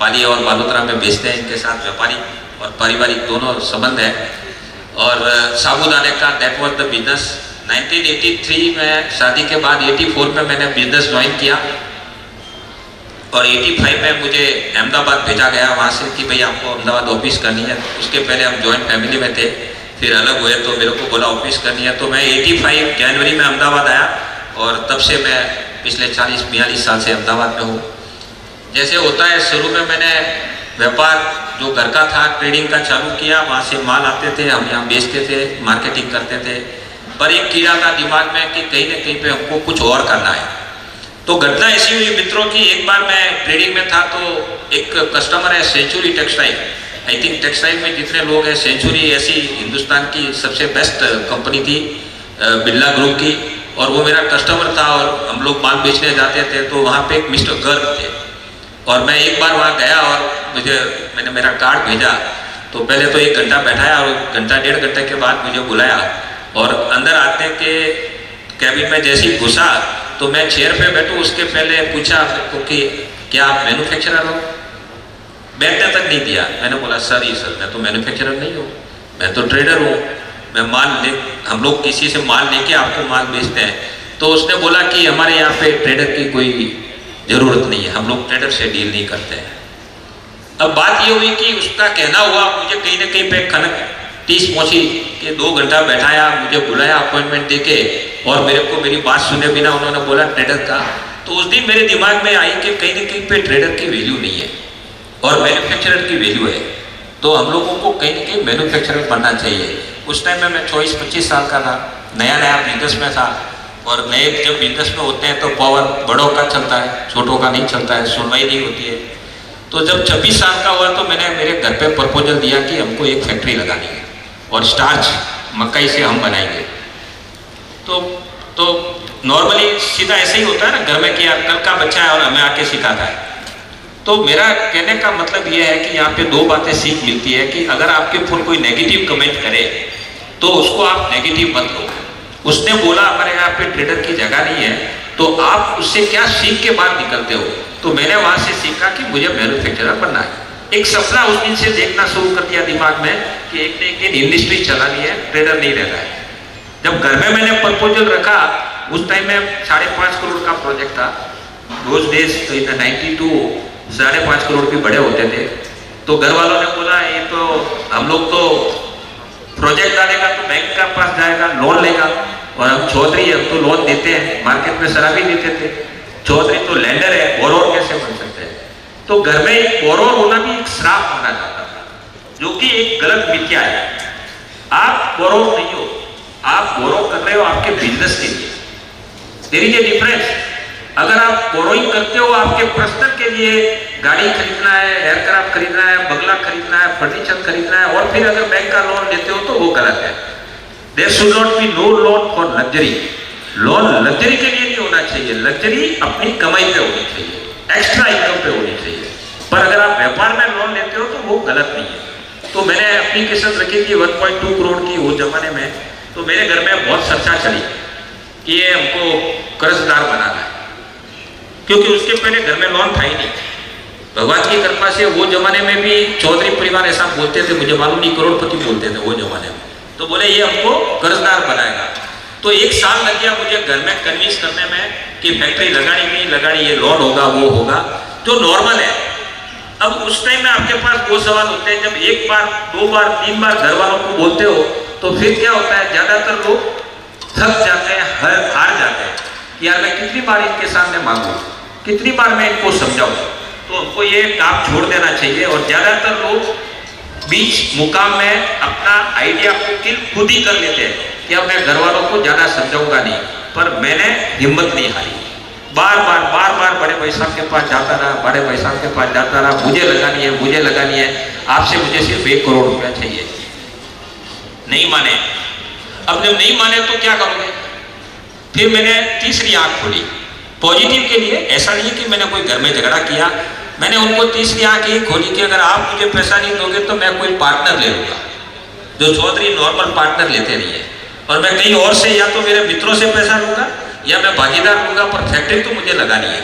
पाली और बालोतरा में बेचते हैं। इनके साथ व्यापारिक और पारिवारिक दोनों संबंध है। और साबूदाने का दैट वाज द बिजनेस। 1983 में शादी के बाद 84 में मैंने बिजनेस ज्वाइन किया और 85 में मुझे अहमदाबाद भेजा गया वहाँ से कि भाई आपको अहमदाबाद ऑफिस करनी है। उसके पहले हम जॉइंट फैमिली में थे, फिर अलग हुए तो मेरे को बोला ऑफिस करनी है। तो मैं 85 जनवरी में अहमदाबाद आया और तब से मैं पिछले 40-42 साल से अहमदाबाद में हूँ। जैसे होता है, शुरू में मैंने व्यापार जो घर का था ट्रेडिंग का चालू किया, वहाँ से माल आते थे, हम यहाँ बेचते थे, मार्केटिंग करते थे। पर एक कीड़ा था दिमाग में कि कहीं ना कहीं पे हमको कुछ और करना है। तो घटना ऐसी हुई मित्रों की, एक बार मैं ट्रेडिंग में था तो एक कस्टमर है century textile. I think textile में जितने लोग हैं, सेंचुरी ऐसी हिंदुस्तान की सबसे बेस्ट कंपनी थी बिरला ग्रुप की, और वो मेरा कस्टमर था और हम लोग माल बेचने जाते थे। तो वहाँ पे एक मिस्टर गर्ग थे और मैं एक बार वहाँ गया और मैंने मेरा कार्ड भेजा। तो पहले तो 1 घंटा बैठाया और घंटा 1.5 घंटे के बाद मुझे बुलाया और अंदर आते के कैबिन में जैसे ही घुसा तो मैं चेयर पे बैठूं उसके पहले पूछा कि क्या आप मैन्युफैक्चरर हो? बैठने तक नहीं दिया। मैंने बोला सर मैं तो मैन्युफैक्चरर नहीं हूँ, मैं तो ट्रेडर हूँ। हम लोग किसी से माल लेके आपको माल बेचते हैं। तो उसने बोला कि हमारे यहाँ पे ट्रेडर की कोई ज़रूरत नहीं है, हम लोग ट्रेडर से डील नहीं करते हैं। अब बात ये हुई कि उसका कहना हुआ मुझे कहीं ना कहीं पे खनक 30 पहुँची कि 2 घंटा बैठाया, मुझे बुलाया अपॉइंटमेंट देके और मेरे को मेरी बात सुने बिना उन्होंने बोला ट्रेडर का। तो उस दिन मेरे दिमाग में आई कि कहीं ना कहीं पे ट्रेडर की वैल्यू नहीं है और मैन्युफैक्चरर की वैल्यू है। तो हम लोगों को कहीं ना कहीं मैन्युफैक्चरर बनना चाहिए। उस टाइम में मैं 24-25 साल का था, नया नया बिजनेस में था। और नए जब बिजनेस में होते हैं तो पावर बड़ों का चलता है, छोटों का नहीं चलता है, सुनवाई नहीं होती है। तो जब 26 साल का हुआ तो मैंने मेरे घर पे प्रपोजल दिया कि हमको एक फैक्ट्री लगानी है और स्टार्च मकई से हम बनाएंगे। तो नॉर्मली सीधा ऐसे ही होता है ना घर में कि यार कल का बच्चा है और हमें आके सिखाता है। तो मेरा कहने का मतलब ये है कि यहाँ पे 2 बातें सीख मिलती है कि अगर आपके ऊपर कोई नेगेटिव कमेंट करे तो उसको आप नेगेटिव मत लो। उसने बोला हमारे यहाँ पे ट्रेडर की जगह नहीं है, तो आप उससे क्या सीख के बाहर निकलते हो। तो मैंने वहाँ से सीखा कि मुझे मैन्युफैक्चरर बनना है। एक सपना उस दिन से देखना शुरू कर दिया दिमाग में कि एक न एक दिन इंडस्ट्री चलानी है, ट्रेडर नहीं रहना है। जब घर में मैंने प्रपोजल रखा, उस टाइम में 5.5 करोड़ का प्रोजेक्ट था। रोज डेज 92 5.5 करोड़ भी बड़े होते थे। तो घर वालों ने बोला ये तो हम लोग तो प्रोजेक्ट डालेगा तो बैंक का पास जाएगा, लोन लेगा, और हम चौधरी हम तो लोन देते हैं, मार्केट में शराबी देते थे, चौधरी तो लेंडर है, बोरोर कैसे बन सकते हैं। तो घर में एक बोरोर होना भी एक श्राप माना जाता था, जो कि एक गलत मिथ्या है। आप बोरोर नहीं हो, आप बोरो कर रहे हो आपके बिजनेस के लिए। There is a difference. अगर आप बोरोइंग करते हो आपके पर्सनल के लिए, गाड़ी खरीदना है, एयरक्राफ्ट खरीदना है, बंगला खरीदना है, फर्नीचर खरीदना है, और फिर अगर बैंक का लोन लेते हो तो वो गलत है। There should not be no loan for luxury. Loan luxury के लिए नहीं होना चाहिए, लग्जरी अपनी कमाई पे होनी चाहिए, एक्स्ट्रा इनकम पे होनी चाहिए। पर अगर आप व्यापार में लोन लेते हो तो वो गलत नहीं है। तो मैंने एप्लीकेशन रखी थी 1.2 करोड़ की उस जमाने में, तो मेरे घर में बहुत चर्चा चली कि ये हमको कर्जदार बनाना है, क्योंकि उसके पहले घर में लोन था ही नहीं। भगवान की कृपा से वो जमाने में भी चौधरी परिवार ऐसा बोलते थे, मुझे मालूम नहीं, करोड़पति बोलते थे वो जमाने में, तो बोले ये हमको कर्जदार बनाएगा। तो 1 साल लग गया मुझे घर में कन्विंस करने में कि फैक्ट्री लगानी नहीं लगानी, ये लोन होगा वो होगा, जो नॉर्मल है। अब उस टाइम में आपके पास 2 सवाल होते हैं, जब 1 बार 2 बार 3 बार घर वालों को बोलते हो तो फिर क्या होता है, ज्यादातर लोग थक जाते हैं, हार जाते हैं कि यार मैं कितनी बार इनके सामने मांगू, कितनी बार मैं इनको समझाऊं। तो हमको ये काम छोड़ देना चाहिए। और ज्यादातर लोग बीच मुकाम में अपना आइडिया को किल खुद ही कर लेते हैं कि अब मैं घर वालों को ज्यादा समझाऊंगा नहीं, पर मैंने हिम्मत नहीं हारी। बार बार बड़े भाई साहब के पास जाता रहा, बड़े भाई साहब के पास जाता रहा, मुझे लगानी है, आपसे मुझे सिर्फ 1 करोड़ रुपया चाहिए। नहीं माने। अब जब नहीं माने तो क्या करोगे? फिर मैंने तीसरी आंख खोली पॉजिटिव के लिए। ऐसा नहीं है कि मैंने कोई घर में झगड़ा किया, मैंने उनको तीसरी आंख ये खोली कि अगर आप मुझे पैसा नहीं दोगे तो मैं कोई पार्टनर ले लूंगा, जो चौधरी नॉर्मल पार्टनर लेते नहीं है, और मैं कहीं और से या तो मेरे मित्रों से पैसा लूंगा या मैं भागीदार लूंगा, पर फैक्ट्री तो मुझे लगानी है।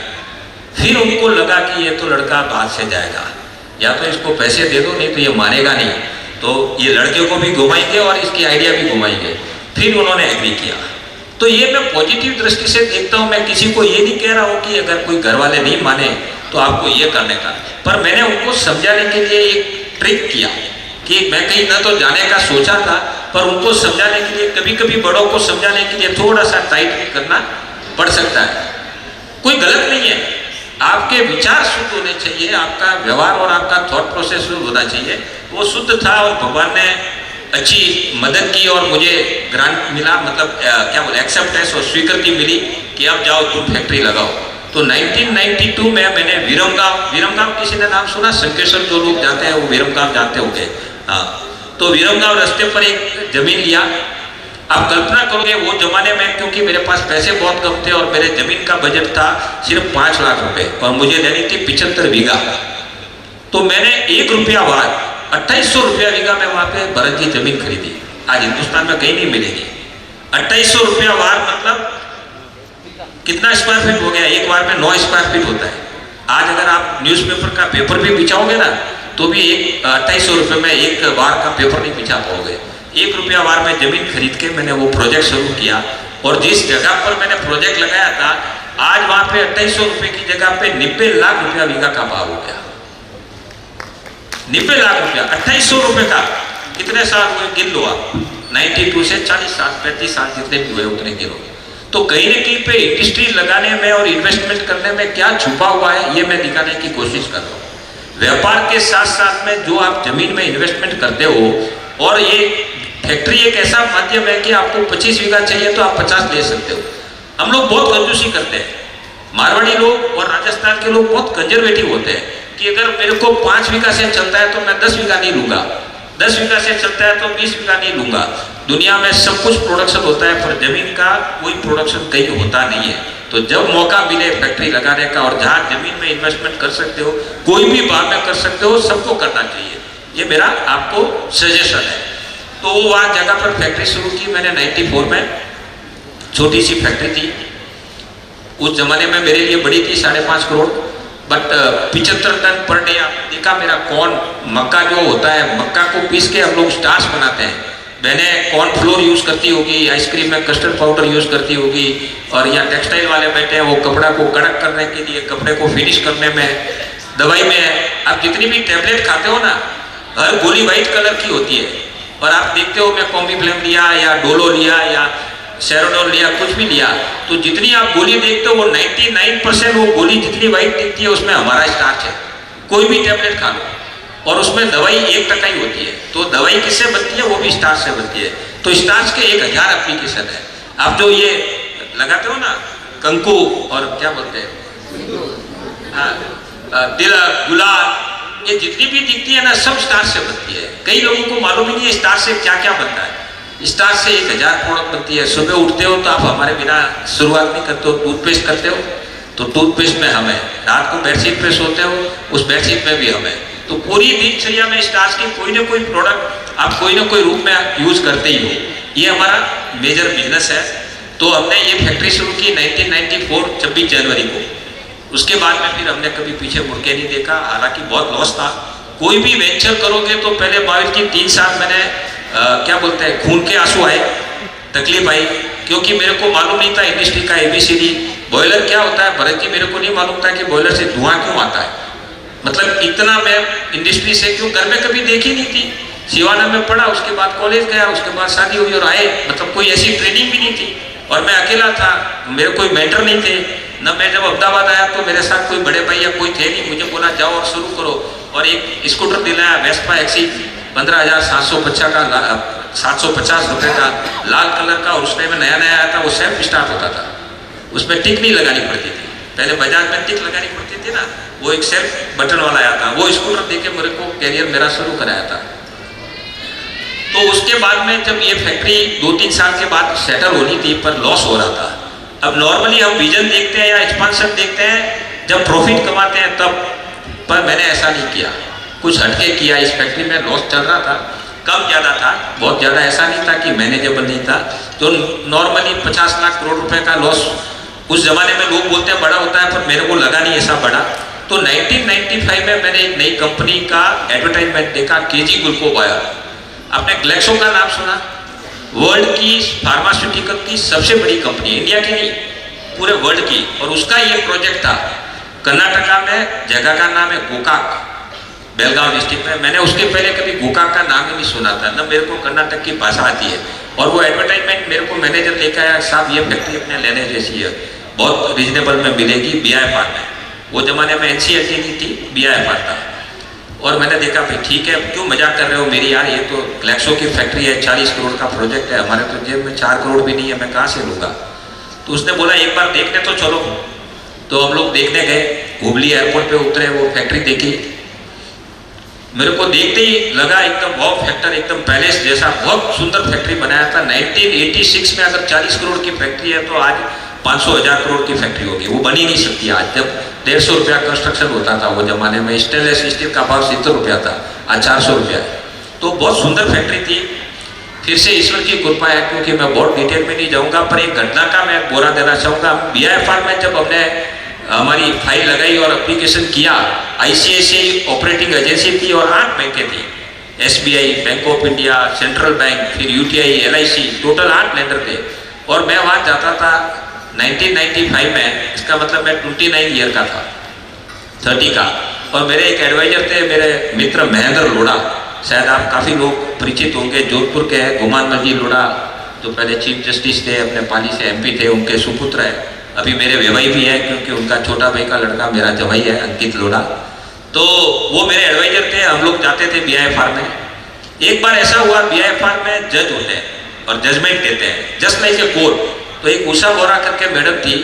फिर उनको लगा कि ये तो लड़का बात से जाएगा, या तो इसको पैसे दे दो, नहीं तो ये मानेगा नहीं, तो ये लड़के को भी घुमाएंगे और इसकी आइडिया भी घुमाएंगे। फिर उन्होंने एग्री किया। तो ये मैं पॉजिटिव दृष्टि से देखता हूँ। मैं किसी को ये नहीं कह रहा हूँ कि अगर कोई घर वाले नहीं माने तो आपको ये करने का, पर मैंने उनको समझाने के लिए एक ट्रिक किया कि मैं कहीं ना तो जाने का सोचा था, पर उनको समझाने के लिए कभी कभी बड़ों को समझाने के लिए थोड़ा सा टाइट भी करना पड़ सकता है। कोई गलत नहीं है, आपके विचार शुद्ध होने चाहिए, आपका व्यवहार और आपका थॉट प्रोसेस शुद्ध होना चाहिए। वो शुद्ध था और भगवान ने अच्छी मदद की और मुझे ग्रांट मिला, मतलब क्या बोले, एक्सेप्टेंस और स्वीकृति मिली कि अब जाओ तुम फैक्ट्री लगाओ। तो 1992 में मैंने विरमगांव किसी ने नाम सुना? संकेश्वर जो लोग जाते हैं वो विरमगांव जानते होंगे। हाँ, तो विरमगांव रास्ते पर एक जमीन लिया। आप कल्पना करोगे वो जमाने में, क्योंकि मेरे पास पैसे बहुत कम थे और मेरे जमीन का बजट था सिर्फ 5 लाख रुपए और मुझे लेनी थी 75 बीघा। तो मैंने 1 रुपया वार 2800 रुपया बीघा में वहां पे भरत की जमीन खरीदी। आज हिंदुस्तान में कहीं नहीं मिलेगी। 2800 रुपया वार मतलब कितना स्क्वायर फीट हो गया? एक वार में 9 स्क्वायर फीट होता है। आज अगर आप न्यूज़पेपर का पेपर भी बिछाओगे ना तो भी 2800 रुपये में एक वार का पेपर नहीं बिछा पाओगे। 1 रुपया वार में जमीन खरीद के मैंने वो प्रोजेक्ट शुरू किया और जिस जगह पर मैंने प्रोजेक्ट लगाया था आज वहां पे 2800 रुपये की जगह पे 90 लाख रुपया बीघा का भाव हो गया। 90 लाख रुपया 2800 रुपये का। कितने साल हुए गिन लो आप, 92 से 40 साल 35 साल जितने भी हुए उतने गिनो। तो कहीं न कहीं पे इंडस्ट्री लगाने में और इन्वेस्टमेंट करने में क्या छुपा हुआ है ये मैं दिखाने की कोशिश कर रहा हूँ। व्यापार के साथ साथ में जो आप जमीन में इन्वेस्टमेंट करते हो, और ये फैक्ट्री एक ऐसा माध्यम है कि आपको 25 बीघा चाहिए तो आप 50 ले सकते हो। हम लोग बहुत कंजूसी करते हैं, मारवाड़ी लोग और राजस्थान के लोग बहुत कंजर्वेटिव होते हैं कि अगर मेरे को 5 बीघा से चलता है तो मैं 10 बीघा नहीं लूंगा, 10 बीघा से चलता है तो 20 बीघा नहीं लूंगा। दुनिया में सब कुछ प्रोडक्शन होता है पर जमीन का कोई प्रोडक्शन कहीं होता नहीं है। तो जब मौका मिले फैक्ट्री लगाने का और जहाँ जमीन में इन्वेस्टमेंट कर सकते हो, कोई भी भाव में कर सकते हो, सबको करना चाहिए। ये मेरा आपको सजेशन है। तो वो वहाँ जगह पर फैक्ट्री शुरू की मैंने 94 में। छोटी सी फैक्ट्री थी उस जमाने में, मेरे लिए बड़ी थी 5.5 crore, but 75 ton per day. आप देखा मेरा कॉर्न, मक्का जो होता है, मक्का को पीस के हम लोग स्टार्च बनाते हैं। मैंने कॉर्न फ्लोर यूज़ करती होगी, आइसक्रीम में कस्टर्ड पाउडर यूज़ करती होगी, और यहाँ टेक्सटाइल वाले बैठे हैं वो कपड़ा को कड़क करने के लिए, कपड़े को फिनिश करने में, दवाई में। आप जितनी भी टैबलेट खाते हो ना, हर गोली वाइट कलर की होती है। और आप देखते हो मैं कॉम्बीफ्लेम लिया या डोलो लिया या सेरोडोल लिया, कुछ भी लिया, तो जितनी आप गोली देखते हो वो 99% वो गोली जितनी वाइट दिखती है उसमें हमारा स्टार्च है। कोई भी टैबलेट खा लो और उसमें दवाई 1% ही होती है। तो दवाई किससे बनती है? वो भी स्टार्च से बनती है। तो स्टार्च के 1000 एप्लीकेशन है। आप जो ये लगाते हो ना कंकु और क्या बोलते हैं, तिलक, गुलाल, ये जितनी भी दिखती है ना सब स्टार्च से बनती है। कई लोगों को मालूम ही नहीं है स्टार्च से क्या क्या बनता है, स्टार्च से 1000 प्रोडक्ट बनती है। सुबह उठते हो तो आप हमारे बिना शुरुआत नहीं करते हो, टूथपेस्ट करते हो तो टूथपेस्ट में हम है, रात को बेडशीट पे सोते हो उस बेडशीट में भी हम है। तो पूरी दिनचर्या में स्टार्च की कोई ना कोई प्रोडक्ट आप कोई ना कोई रूप में यूज करते ही हो। ये हमारा मेजर बिजनेस है। तो हमने ये फैक्ट्री शुरू की 1994 26 जनवरी को। उसके बाद में फिर हमने कभी पीछे मुड़ के नहीं देखा, हालांकि बहुत लॉस था। कोई भी वेंचर करोगे तो पहले बाविल की 3 साल मैंने क्या बोलते हैं खून के आंसू आए, तकलीफ आई, क्योंकि मेरे को मालूम नहीं था इंडस्ट्री का ABCD। बॉयलर क्या होता है भरत जी, मेरे को नहीं मालूम था कि बॉयलर से धुआं क्यों आता है। मतलब इतना मैं इंडस्ट्री से क्यों घर में कभी देखी नहीं थी। सिवाना में पढ़ा, उसके बाद कॉलेज गया, उसके बाद शादी हुई और आए, मतलब कोई ऐसी ट्रेनिंग भी नहीं थी और मैं अकेला था, मेरे कोई मेंटर नहीं थे न। मैं जब अहमदाबाद आया तो मेरे साथ कोई बड़े भैया कोई थे नहीं, मुझे बोला जाओ और शुरू करो। और एक स्कूटर दिलाया वेस्पा एक्सी 15,750 का 750 रुपये का लाल कलर का, और उस टाइम में नया नया आया था, वो सेल्फ स्टार्ट होता था, उसमें टिक नहीं लगानी पड़ती थी। पहले बजाज में टिक लगानी पड़ती थी ना, वो एक सेल्फ बटन वाला आया था। वो स्कूटर देके मेरे को कैरियर मेरा शुरू कराया था। तो उसके बाद में जब ये फैक्ट्री 2-3 साल के बाद सेटल होनी थी पर लॉस हो रहा था। अब नॉर्मली हम विजन देखते हैं या एक्सपांशन देखते हैं जब प्रॉफिट कमाते हैं तब, पर मैंने ऐसा नहीं किया, कुछ हटके किया। इस फैक्ट्री में लॉस चल रहा था, कम ज़्यादा था, बहुत ज़्यादा ऐसा नहीं था कि मैनेजेबल नहीं था। तो नॉर्मली 50 लाख करोड़ रुपए का लॉस उस जमाने में लोग बोलते हैं बड़ा होता है, पर मेरे को लगा नहीं ऐसा बड़ा। तो 1995 में मैंने एक नई कंपनी का एडवर्टाइजमेंट देखा, केजी ग्लूको बायो। आपने ग्लेक्सो का नाम सुना? वर्ल्ड की फार्मास्यूटिकल की सबसे बड़ी कंपनी, इंडिया की नहीं पूरे वर्ल्ड की। और उसका ये प्रोजेक्ट था कर्नाटका में, जगह का नाम है गोकाक, बेलगांव डिस्ट्रिक्ट में। मैंने उसके पहले कभी गोकाक का नाम ही नहीं सुना था, न मेरे को कर्नाटक की भाषा आती है। और वो एडवर्टाइजमेंट मेरे को मैनेजर लेकर आया, साहब ये फैक्ट्री अपने लेने जैसी है, बहुत रिजनेबल में मिलेगी BIFR में। वो जमाने में NCLT नहीं थी, BIFR था। और मैंने देखा भाई ठीक है, क्यों मजाक कर रहे हो मेरी यार, ये तो ग्लेक्सो की फैक्ट्री है, 40 करोड़ का प्रोजेक्ट है, हमारे तो जेब में 4 करोड़ भी नहीं है, मैं कहाँ से लूँगा। तो उसने बोला एक बार देखने तो चलो। तो हम लोग देखने गए, हुबली एयरपोर्ट पे उतरे, वो फैक्ट्री देखी। मेरे को देखते ही लगा एकदम वाव फैक्टर, एकदम पैलेस जैसा, बहुत सुंदर फैक्ट्री बनाया था। 1986 में अगर 40 करोड़ की फैक्ट्री है तो आज 500,000 करोड़ की फैक्ट्री होगी, वो बनी नहीं सकती आज। जब 150 रुपया कंस्ट्रक्शन होता था वो जमाने में, स्टेनलेस स्टील का भाव 70 रुपया था, आज 400 रुपया है। तो बहुत सुंदर फैक्ट्री थी। फिर से ईश्वर की कृपा है, क्योंकि मैं बहुत डिटेल में नहीं जाऊंगा, पर एक घटना का मैं बोरा देना चाहूँगा। BIFR में जब हमने हमारी फाइल लगाई और एप्लीकेशन किया, ICICI ऑपरेटिंग एजेंसी थी और 8 बैंकें थी, SBI, bank of India, central bank, फिर UTI, LIC, टोटल 8 लेंडर थे। और मैं वहाँ जाता था 1995 में, इसका मतलब मैं 29 ईयर का था, 30 का। और मेरे एक एडवाइजर थे, मेरे मित्र महेंद्र लोढ़ा, शायद आप काफ़ी लोग परिचित होंगे, जोधपुर के हैं, गुमान जी लोढ़ा, जो पहले चीफ जस्टिस थे, अपने पाली से MP थे, उनके सुपुत्र है, अभी मेरे वेवाई भी है, क्योंकि उनका छोटा भाई का लड़का मेरा जवाई है, अंकित लोढ़ा। तो वो मेरे एडवाइजर थे, हम लोग जाते थे BIFR में। एक बार ऐसा हुआ, BIFR में जज होते हैं और जजमेंट देते हैं, जस्ट लाइक ए कोर्ट। तो एक उषा बोरा करके मैडम थी,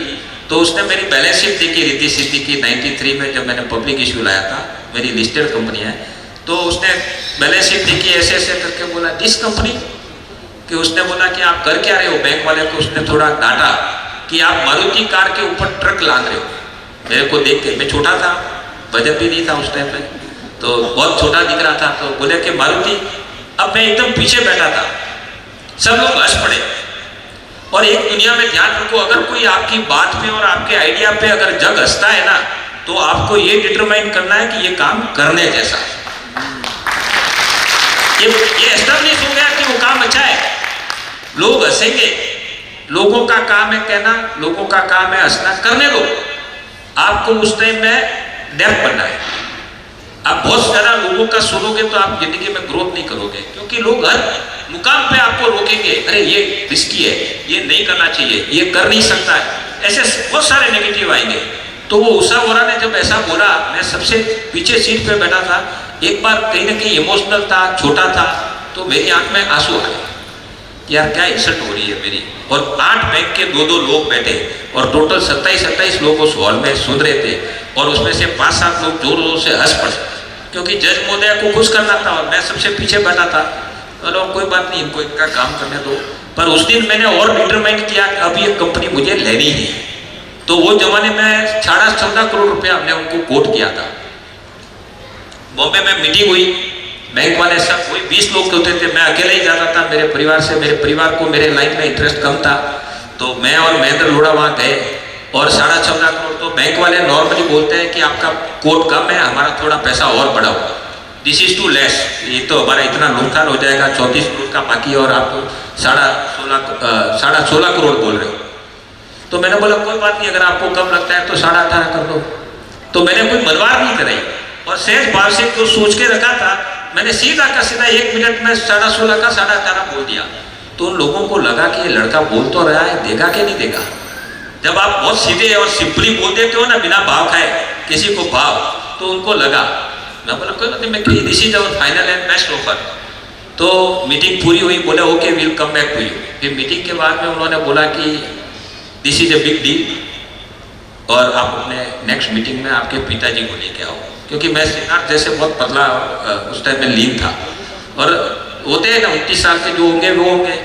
तो उसने मेरी बैलेंस शीट देखी रिद्धि सिद्धि की 93 में, जब मैंने पब्लिक इशू लाया था, मेरी लिस्टेड कंपनी है। तो उसने बैलेंस शीट देखी, ऐसे ऐसे करके बोला दिस कंपनी, कि उसने बोला कि आप कर क्या रहे हो। बैंक वाले को उसने थोड़ा डांटा कि आप मारुति कार के ऊपर ट्रक लाद रहे हो। मेरे को देख के, मैं छोटा था, बजट भी नहीं था उस टाइम पे, तो बहुत छोटा दिख रहा था। तो बोले कि मारुति, अब मैं एकदम पीछे बैठा था, सब लोग हंस पड़े। और एक दुनिया में ध्यान रखो, अगर कोई आपकी बात पे और आपके आइडिया पे अगर जग हंसता है ना, तो आपको ये डिटरमाइन करना है कि ये काम करने जैसा है। ये एस्टेब्लिश हो गया कि वो काम अच्छा है, लोग हंसेंगे, लोगों का काम है कहना, लोगों का काम है हंसना, करने दो। आपको उस टाइम में डेफ बनना है। आप बहुत सारा लोगों का सुनोगे तो आप जिंदगी में ग्रोथ नहीं करोगे, क्योंकि लोग हर मुकाम पे आपको रोकेंगे, अरे ये रिस्की है, ये नहीं करना चाहिए, ये कर नहीं सकता है, ऐसे बहुत सारे नेगेटिव आएंगे। तो वो उषा बोरा ने जब ऐसा बोला, मैं सबसे पीछे सीट पे बैठा था, एक बार कहीं ना कहीं इमोशनल था, छोटा था, तो मेरी आंख में आंसू आ गए, यार क्या इंसल्ट हो रही है मेरी। और 8 बैंक के 2-2 लोग बैठे और टोटल 27-28 लोग उस हॉल में सुन रहे थे, और उसमें से 5-7 लोग जोर जोर से हंस पड़े, क्योंकि जज महोदय को खुश करना था और मैं सबसे पीछे बैठा था। बोला कोई बात नहीं, इनको इनका काम करने दो। पर उस दिन मैंने और डिटरमाइन किया कि अब ये कंपनी मुझे लेनी है। तो वो जमाने में 14.5 करोड़ रुपया हमने उनको कोट किया था। बॉम्बे में मीटिंग हुई, बैंक वाले सब कोई 20 लोग होते थे, मैं अकेले ही जाता था मेरे परिवार से। मेरे परिवार को मेरे लाइन में इंटरेस्ट कम था, तो मैं और महेंद्र लोढ़ा वहाँ गए और 14.5 करोड़। तो बैंक वाले नॉर्मली बोलते हैं कि आपका कोट कम है, हमारा थोड़ा पैसा और बढ़ाओ, दिस इज टू लेस, ये तो हमारा इतना नुकसान हो जाएगा, 34 करोड़ का बाकी और आप तो 16.5 करोड़ बोल रहे हो। तो मैंने बोला कोई बात नहीं, अगर आपको कम लगता है तो 18.5 कर दो। तो मैंने कोई मनवार नहीं कराई और सहज भाव से जो सोच के रखा था मैंने सीधा का सीधा 1 मिनट में 16.5 का 18.5 बोल दिया। तो उन लोगों को लगा कि ये लड़का बोल तो रहा है, देगा कि नहीं देगा। जब आप बहुत सीधे और सिंपली बोल देते हो ना बिना भाव खाए किसी को भाव, तो उनको लगा। मैं बोला कोई बात नहीं, मैं this is our final and best offer. तो मीटिंग पूरी हुई, बोले okay will come back to you. फिर मीटिंग के बाद में उन्होंने बोला कि this is a big deal और आप अपने नेक्स्ट मीटिंग में आपके पिताजी को लेके आओ, क्योंकि मैं सिद्धार्थ जैसे बहुत पतला उस टाइम में लीन था और होते हैं ना 29 साल के जो होंगे वो होंगे।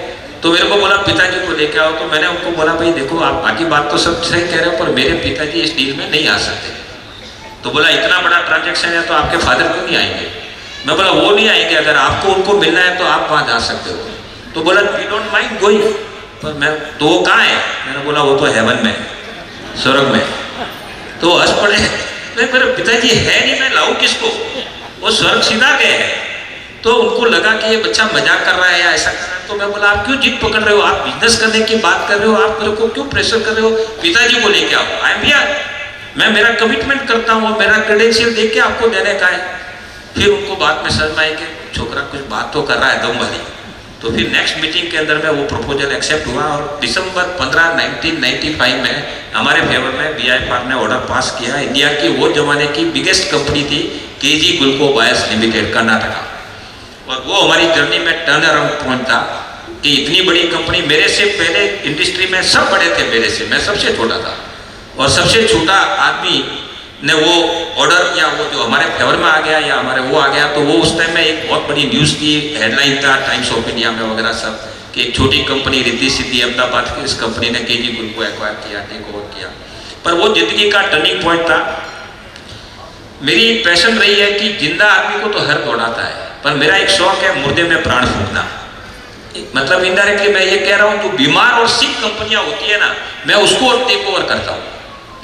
तो मेरे को बोला पिताजी को लेके आओ। तो मैंने उनको बोला भाई देखो आप बाकी बात तो सब सही कह रहे हो, पर मेरे पिताजी इस डील में नहीं आ सकते। तो बोला इतना बड़ा ट्रांजैक्शन है तो आपके फादर क्यों नहीं आएंगे। मैं बोला वो नहीं आएंगे, अगर आपको उनको मिलना है तो आप वहाँ जा सकते हो। तो बोला वी डोंट माइंड गोइंग। पर मैं तो वो कहाँ है, मैंने बोला वो तो हेवन में, स्वर्ग में। तो हंस पड़े, मेरे पिताजी है नहीं, मैं लाऊं किसको, वो स्वर्ग सीधा गए हैं। तो उनको लगा कि ये बच्चा मजाक कर रहा है या ऐसा कर रहा है। तो मैं बोला आप क्यों जिद पकड़ रहे हो, आप बिजनेस करने की बात कर रहे हो, आप मेरे को क्यों प्रेशर कर रहे हो, पिताजी को लेके आओ। आई एम हियर, मैं मेरा कमिटमेंट करता हूँ, मेरा क्रेडेंशियल देख के आपको देने का है। फिर उनको बात में समझ में आई कि छोकरा कुछ बात तो कर रहा है दम वाली। तो फिर नेक्स्ट मीटिंग के अंदर में वो प्रपोजल एक्सेप्ट हुआ और दिसंबर 15, 1995 में हमारे फेवर में BIFR ने ऑर्डर पास किया। इंडिया की वो जमाने की बिगेस्ट कंपनी थी KG गुल्को बायर्स लिमिटेड, कर्नाटका। और वो हमारी जर्नी में टर्न अराउंड पॉइंट था कि इतनी बड़ी कंपनी, मेरे से पहले इंडस्ट्री में सब बड़े थे मेरे से, मैं सबसे छोटा था और सबसे छोटा आदमी ने वो ऑर्डर या वो जो हमारे फेवर में आ गया या हमारे वो आ गया। तो वो उस टाइम में एक बहुत बड़ी न्यूज़ की हेडलाइन था टाइम्स ऑफ इंडिया में वगैरह सब कि एक छोटी कंपनी रिद्धि सिद्धि अहमदाबाद की इस कंपनी ने KG गुल्को एक्वायर किया, टेक ओवर किया। पर वो जिंदगी का टर्निंग पॉइंट था। मेरी पैशन रही है कि जिंदा आदमी को तो हर दौड़ाता है, पर मेरा एक शौक है मुर्दे में प्राण फूंकना। मतलब इनडायरेक्टली मैं ये कह रहा हूँ, जो बीमार और सिक कंपनियां होती है ना, मैं उसको टेक ओवर करता हूँ।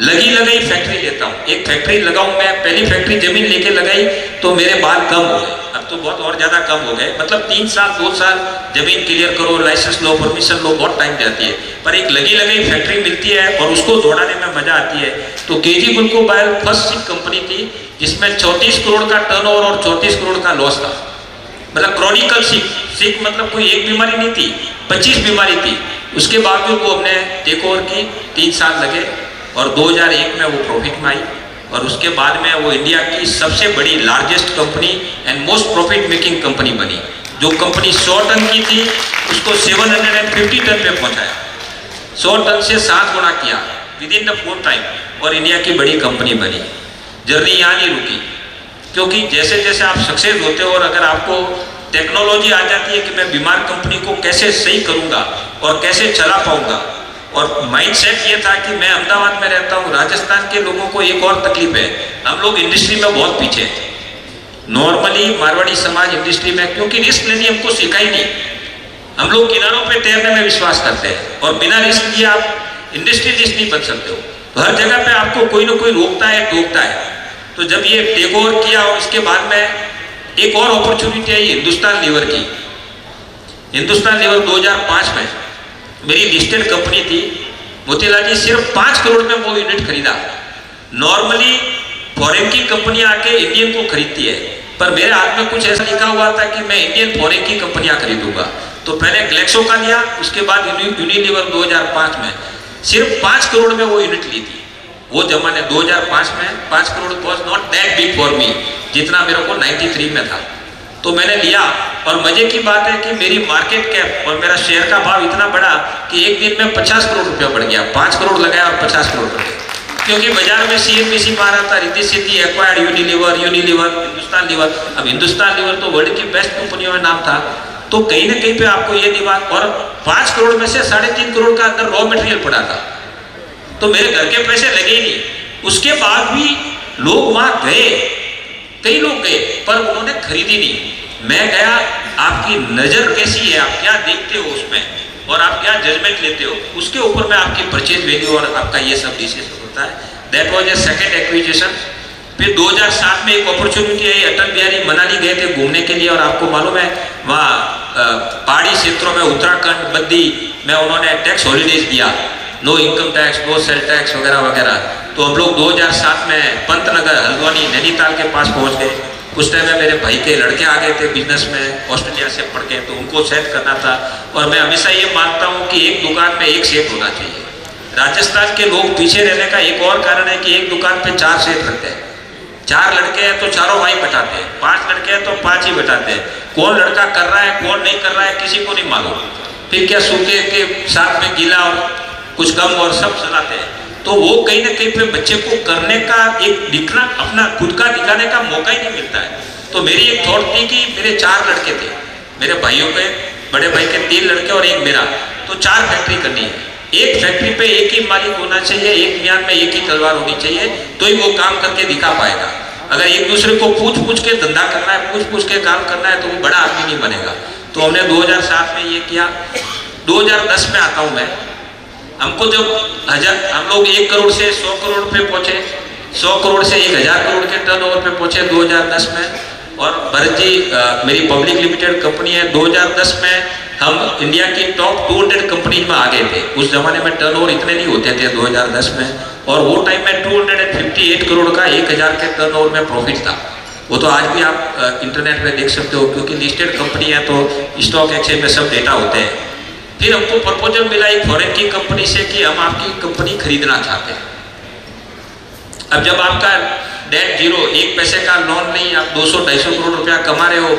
लगी लगाई फैक्ट्री लेता हूँ, एक फैक्ट्री लगाऊं मैं, पहली फैक्ट्री जमीन लेके लगाई तो मेरे बाल कम हो गए, अब तो बहुत और ज्यादा कम हो गए। मतलब 3 साल 2 साल जमीन क्लियर करो, लाइसेंस लो, परमिशन लो, बहुत टाइम जाती है। पर एक लगी लगाई फैक्ट्री मिलती है और उसको दौड़ाने में मजा आती है। तो KG गुल्को बायर फर्स्ट सिक कंपनी थी जिसमें 34 करोड़ का टर्नओवर और 34 करोड़ का लॉस था। मतलब क्रॉनिकल सिक मतलब कोई एक बीमारी नहीं थी, 25 बीमारी थी। उसके बावजूद वो हमने टेक ओवर की, 3 साल लगे और 2001 में वो प्रॉफिट में आई। और उसके बाद में वो इंडिया की सबसे बड़ी largest company and most profit making company बनी। जो कंपनी 100 टन की थी उसको 750 टन पे पहुंचाया, 100 टन से 7 गुना किया विद इन द 4 टाइम और इंडिया की बड़ी कंपनी बनी। जर्नी यहाँ नहीं रुकी, क्योंकि जैसे जैसे आप सक्सेस होते हो और अगर आपको टेक्नोलॉजी आ जाती है कि मैं बीमार कंपनी को कैसे सही करूँगा और कैसे चला पाऊँगा। और माइंडसेट ये था कि मैं अहमदाबाद में रहता हूँ, राजस्थान के लोगों को एक और तकलीफ है, हम लोग इंडस्ट्री में बहुत पीछे हैं। नॉर्मली मारवाड़ी समाज इंडस्ट्री में, क्योंकि रिस्क लेनी हमको सीखा ही नहीं, हम लोग किनारों पे तैरने में विश्वास करते हैं और बिना रिस्क लिए आप इंडस्ट्रियलिस्ट नहीं बन सकते हो। तो हर जगह पे आपको कोई ना कोई रोकता है, टोकता है। तो जब ये टेक ओवर किया और इसके बाद में एक और अपॉर्चुनिटी आई हिंदुस्तान लीवर की। हिंदुस्तान लीवर 2005 में मेरी लिस्टेड कंपनी थी, मोतीलाल जी सिर्फ 5 करोड़ में वो यूनिट खरीदा। नॉर्मली फॉरेन की कंपनियां आके इंडियन को खरीदती है, पर मेरे हाथ में कुछ ऐसा लिखा हुआ था कि मैं इंडियन फॉरेन की कंपनियां खरीदूंगा। तो पहले ग्लेक्सो का लिया, उसके बाद यूनिलीवर 2005 में सिर्फ 5 करोड़ में वो यूनिट ली थी। वो जमाने 2005 में 5 crore was not that big for me, जितना मेरे को 93 में था। तो मैंने लिया और मजे की बात है कि मेरी मार्केट कैप और मेरा शेयर का भाव इतना बढ़ा कि एक दिन में 50 करोड़ रुपया बढ़ गया। 5 करोड़ लगाया और 50 करोड़ बढ़ गया, क्योंकि बाजार में CNBC पा रहा था, Riddhi Siddhi acquired Unilever, Hindustan liver. अब हिंदुस्तान लीवर तो वर्ल्ड की बेस्ट कंपनियों में नाम था। तो कहीं ना कहीं पे आपको ये नहीं बात, और 5 करोड़ में से 3.5 करोड़ का अंदर रॉ मटेरियल पड़ा था, तो मेरे घर के पैसे लगे ही नहीं। उसके बाद भी लोग वहां गए, कई लोग गए, पर उन्होंने खरीदी नहीं। मैं गया, आपकी नजर कैसी है, आप क्या देखते हो उसमें और आप क्या जजमेंट लेते हो, उसके ऊपर में आपकी परचेज वैल्यू और आपका ये सब डिसीजन होता है। That was a second acquisition. फिर 2007 में एक अपॉर्चुनिटी आई, अटल बिहारी मनाली गए थे घूमने के लिए, और आपको मालूम है वहाँ पहाड़ी क्षेत्रों में उत्तराखंड बद्दी में उन्होंने टैक्स हॉलीडेज दिया, no income tax, no sale tax वगैरह वगैरह। तो हम लोग 2007 में पंतनगर हल्द्वानी नैनीताल के पास पहुंच गए। उस टाइम में मेरे भाई के लड़के आ गए थे बिजनेस में, ऑस्ट्रेलिया से पढ़ के, तो उनको सेट करना था। और मैं हमेशा ये मानता हूँ कि एक दुकान में एक सेट होना चाहिए। राजस्थान के लोग पीछे रहने का एक और कारण है कि एक दुकान पे 4 सेट रखते हैं। 4 लड़के हैं तो चारों भाई बैठाते हैं, 5 लड़के हैं तो 5 ही बैठाते हैं। कौन लड़का कर रहा है कौन नहीं कर रहा है किसी को नहीं मालूम। फिर क्या सूखे के साथ में गीला और कुछ कम और सब चलाते हैं। तो वो कहीं ना कहीं पे बच्चे को करने का एक दिखना, अपना खुद का दिखाने का मौका ही नहीं मिलता है। तो मेरी एक थॉट थी कि मेरे 4 लड़के थे, मेरे भाइयों के, बड़े भाई के 3 लड़के और एक मेरा, तो 4 फैक्ट्री करनी है। एक फैक्ट्री पे एक ही मालिक होना चाहिए, एक म्यान में एक ही तलवार होनी चाहिए, तो ही वो काम करके दिखा पाएगा। अगर एक दूसरे को पूछ के धंधा करना है, पूछ के काम करना है, तो वो बड़ा आदमी नहीं बनेगा। तो हमने 2007 में ये किया। 2010 में आता हूँ मैं, हमको जब हम लोग 1 करोड़ से 100 करोड़ पे पहुंचे, 100 करोड़ से 1000 करोड़ के टर्नओवर पे पहुंचे 2010 में। और भरत जी मेरी पब्लिक लिमिटेड कंपनी है। 2010 में हम इंडिया की टॉप 200 कंपनीज में आ गए थे। उस जमाने में टर्नओवर इतने नहीं होते थे 2010 में, और वो टाइम में 258 करोड़ का 1000 के टर्नओवर में प्रॉफिट था। वो तो आज भी आप इंटरनेट पे देख सकते हो, क्योंकि लिस्टेड कंपनी है तो स्टॉक एक्सचेंज में सब डेटा होते हैं। फिर हमको प्रपोजल मिला एक फॉरेन की कंपनी से कि हम आपकी कंपनी खरीदना चाहते हैं। अब जब आपका डेट जीरो, 1 पैसे का लोन नहीं, आप 200-250 करोड़ रुपया कमा रहे हो,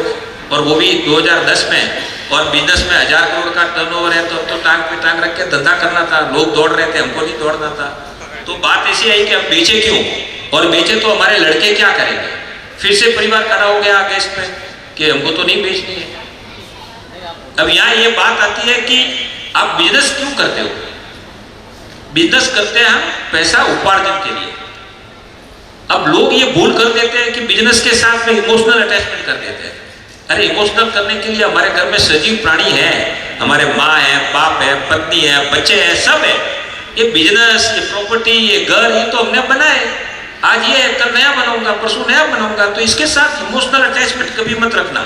और वो भी 2010 में, और बिजनेस में 1000 करोड़ का टर्नओवर है, तो टांग पे टांग रख के धंधा करना था। लोग दौड़ रहे थे, हमको नहीं दौड़ना था। तो बात ऐसी आई कि अब बेचे क्यों, और बेचे तो हमारे लड़के क्या करेंगे। फिर से परिवार खड़ा हो गया आगे इसमें कि हमको तो नहीं बेचनी है। अब यहाँ ये बात आती है कि आप बिजनेस क्यों करते हो। बिजनेस करते हैं हम पैसा उपार्जन के लिए। अब लोग ये भूल कर देते हैं कि बिजनेस के साथ में इमोशनल अटैचमेंट कर देते हैं। अरे इमोशनल करने के लिए हमारे घर में सजीव प्राणी है, हमारे माँ है, बाप है, पत्नी है, बच्चे हैं, सब है। ये बिजनेस, ये प्रॉपर्टी, ये घर, ये तो हमने बनाए। आज ये है, कल नया बनाऊंगा, परसों नया बनाऊंगा। तो इसके साथ इमोशनल अटैचमेंट कभी मत रखना।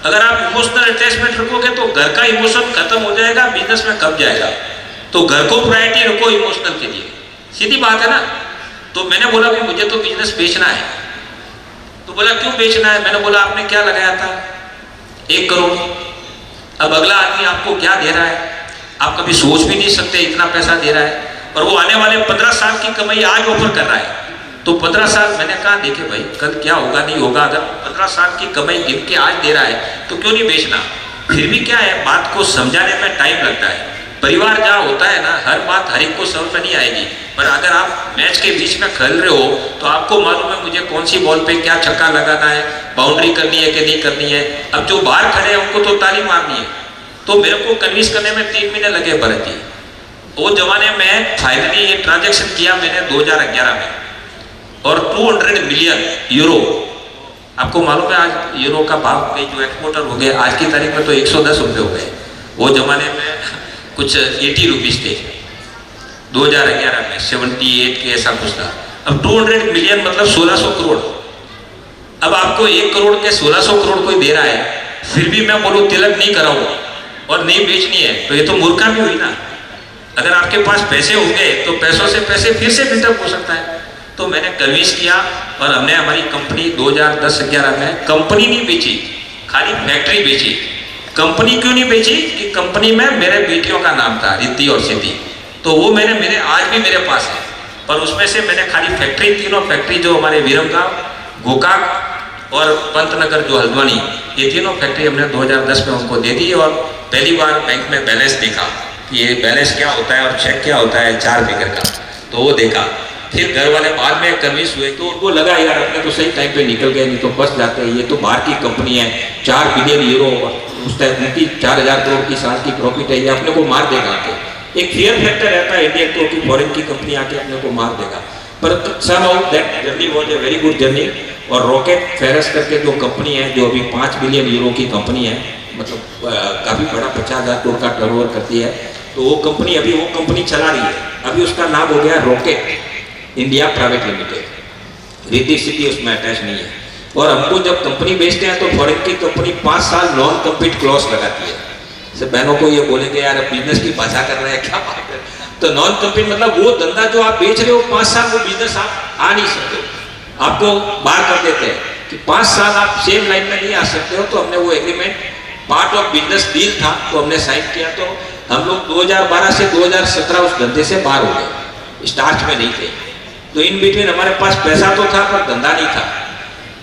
अगर आप इमोशनल अटैचमेंट रखोगे तो घर का इमोशन खत्म हो जाएगा, बिजनेस में कब जाएगा। तो घर को प्रायोरिटी रखो इमोशनल के लिए, सीधी बात है ना। तो मैंने बोला भी मुझे तो बिजनेस बेचना है। तो बोला क्यों बेचना है। मैंने बोला आपने क्या लगाया था, 1 करोड़। अब अगला आदमी आपको क्या दे रहा है, आप कभी सोच भी नहीं सकते इतना पैसा दे रहा है, और वो आने वाले 15 साल की कमाई आज ऑफर कर रहा है। तो 15 साल, मैंने कहा देखे भाई कल क्या होगा नहीं होगा, अगर 15 साल की कमाई गिन के आज दे रहा है तो क्यों नहीं बेचना। फिर भी क्या है, बात को समझाने में टाइम लगता है। परिवार जहाँ होता है ना, हर बात हर एक को समझ में नहीं आएगी, पर अगर आप मैच के बीच में खेल रहे हो तो आपको मालूम है मुझे कौन सी बॉल पे क्या छक्का लगाना है, बाउंड्री करनी है कि नहीं करनी है। अब जो बाहर खड़े हैं उनको तो ताली मारनी है। तो मेरे को कन्विंस करने में 3 महीने लगे भरत जी। वो जमाने में फाइनली ये ट्रांजेक्शन किया मैंने 2011 में, और 200 मिलियन यूरो। आपको मालूम है आज यूरो का भाव जो एक्सपोर्टर हो गए आज की तारीख में तो 110 रुपये हो गए। वो जमाने में कुछ 80 रुपीज थे 2011 में, 78 के ऐसा कुछ था। अब 200 मिलियन मतलब 1600 करोड़। अब आपको 1 करोड़ के 1600 करोड़ कोई दे रहा है, फिर भी मैं बोलूँ तिलक नहीं कराऊँ और नहीं बेचनी है, तो ये तो मूर्खा भी हुई ना। अगर आपके पास पैसे होंगे तो पैसों से पैसे फिर से बिल्डअप हो सकता है। तो मैंने कन्विंस किया, और हमने हमारी कंपनी 2010-11 में कंपनी नहीं बेची, खाली फैक्ट्री बेची। कंपनी क्यों नहीं बेची कि कंपनी में मेरे बेटियों का नाम था, रिद्धि और सिद्धि। तो वो मेरे आज भी मेरे पास है, पर उसमें से मैंने खाली फैक्ट्री, तीनों फैक्ट्री जो हमारे विरमगांव, गोकाक और पंतनगर जो हल्द्वानी, ये तीनों फैक्ट्री हमने 2010 में उनको दे दी। और पहली बार बैंक में बैलेंस देखा कि ये बैलेंस क्या होता है और चेक क्या होता है 4 फिगर का, तो वो देखा। फिर घर वाले बाद में कन्विंस हुए, तो उनको लगा यार अपने तो सही टाइम पे निकल गए, नहीं तो बस जाते हैं। ये तो बाहर की कंपनी है, 4 बिलियन यूरो उस टाइम उनकी 4,000 करोड़ की साल की प्रॉफिट है, ये अपने को मार देगा आके। एक फियर फैक्टर रहता है इंडियन को कि फॉरेन की कंपनी आके अपने को मार देगा, पर somehow that journey was a very good journey। और रॉकेट फेरस करके जो कंपनी है, जो अभी 5 बिलियन यूरो की कंपनी है, मतलब काफ़ी बड़ा 50,000 करोड़ का टर्नओवर करती है, तो वो कंपनी अभी वो कंपनी चला रही है। अभी उसका नाम हो गया rocket India private limited, Riddhi Siddhi उसमें अटैच नहीं है। और हमको जब कंपनी बेचते हैं तो फॉरेन की कंपनी 5 साल नॉन कम्पीट क्लॉज लगाती है। जैसे बहनों को ये बोलेंगे यार बिजनेस की भाषा कर रहे हैं, क्या बात है, तो नॉन कम्पीट मतलब वो धंधा जो आप बेच रहे हो 5 साल वो बिजनेस आप आ नहीं सकते, आपको बाहर कर देते हैं कि 5 साल आप सेम लाइन में नहीं आ सकते हो। तो हमने वो agreement part of business deal था तो हमने साइन किया। तो हम लोग 2012 से 2017 उस धंधे से बाहर हो गए, स्टार्च में नहीं थे। तो इन बिटवीन हमारे पास पैसा तो था पर धंधा नहीं था।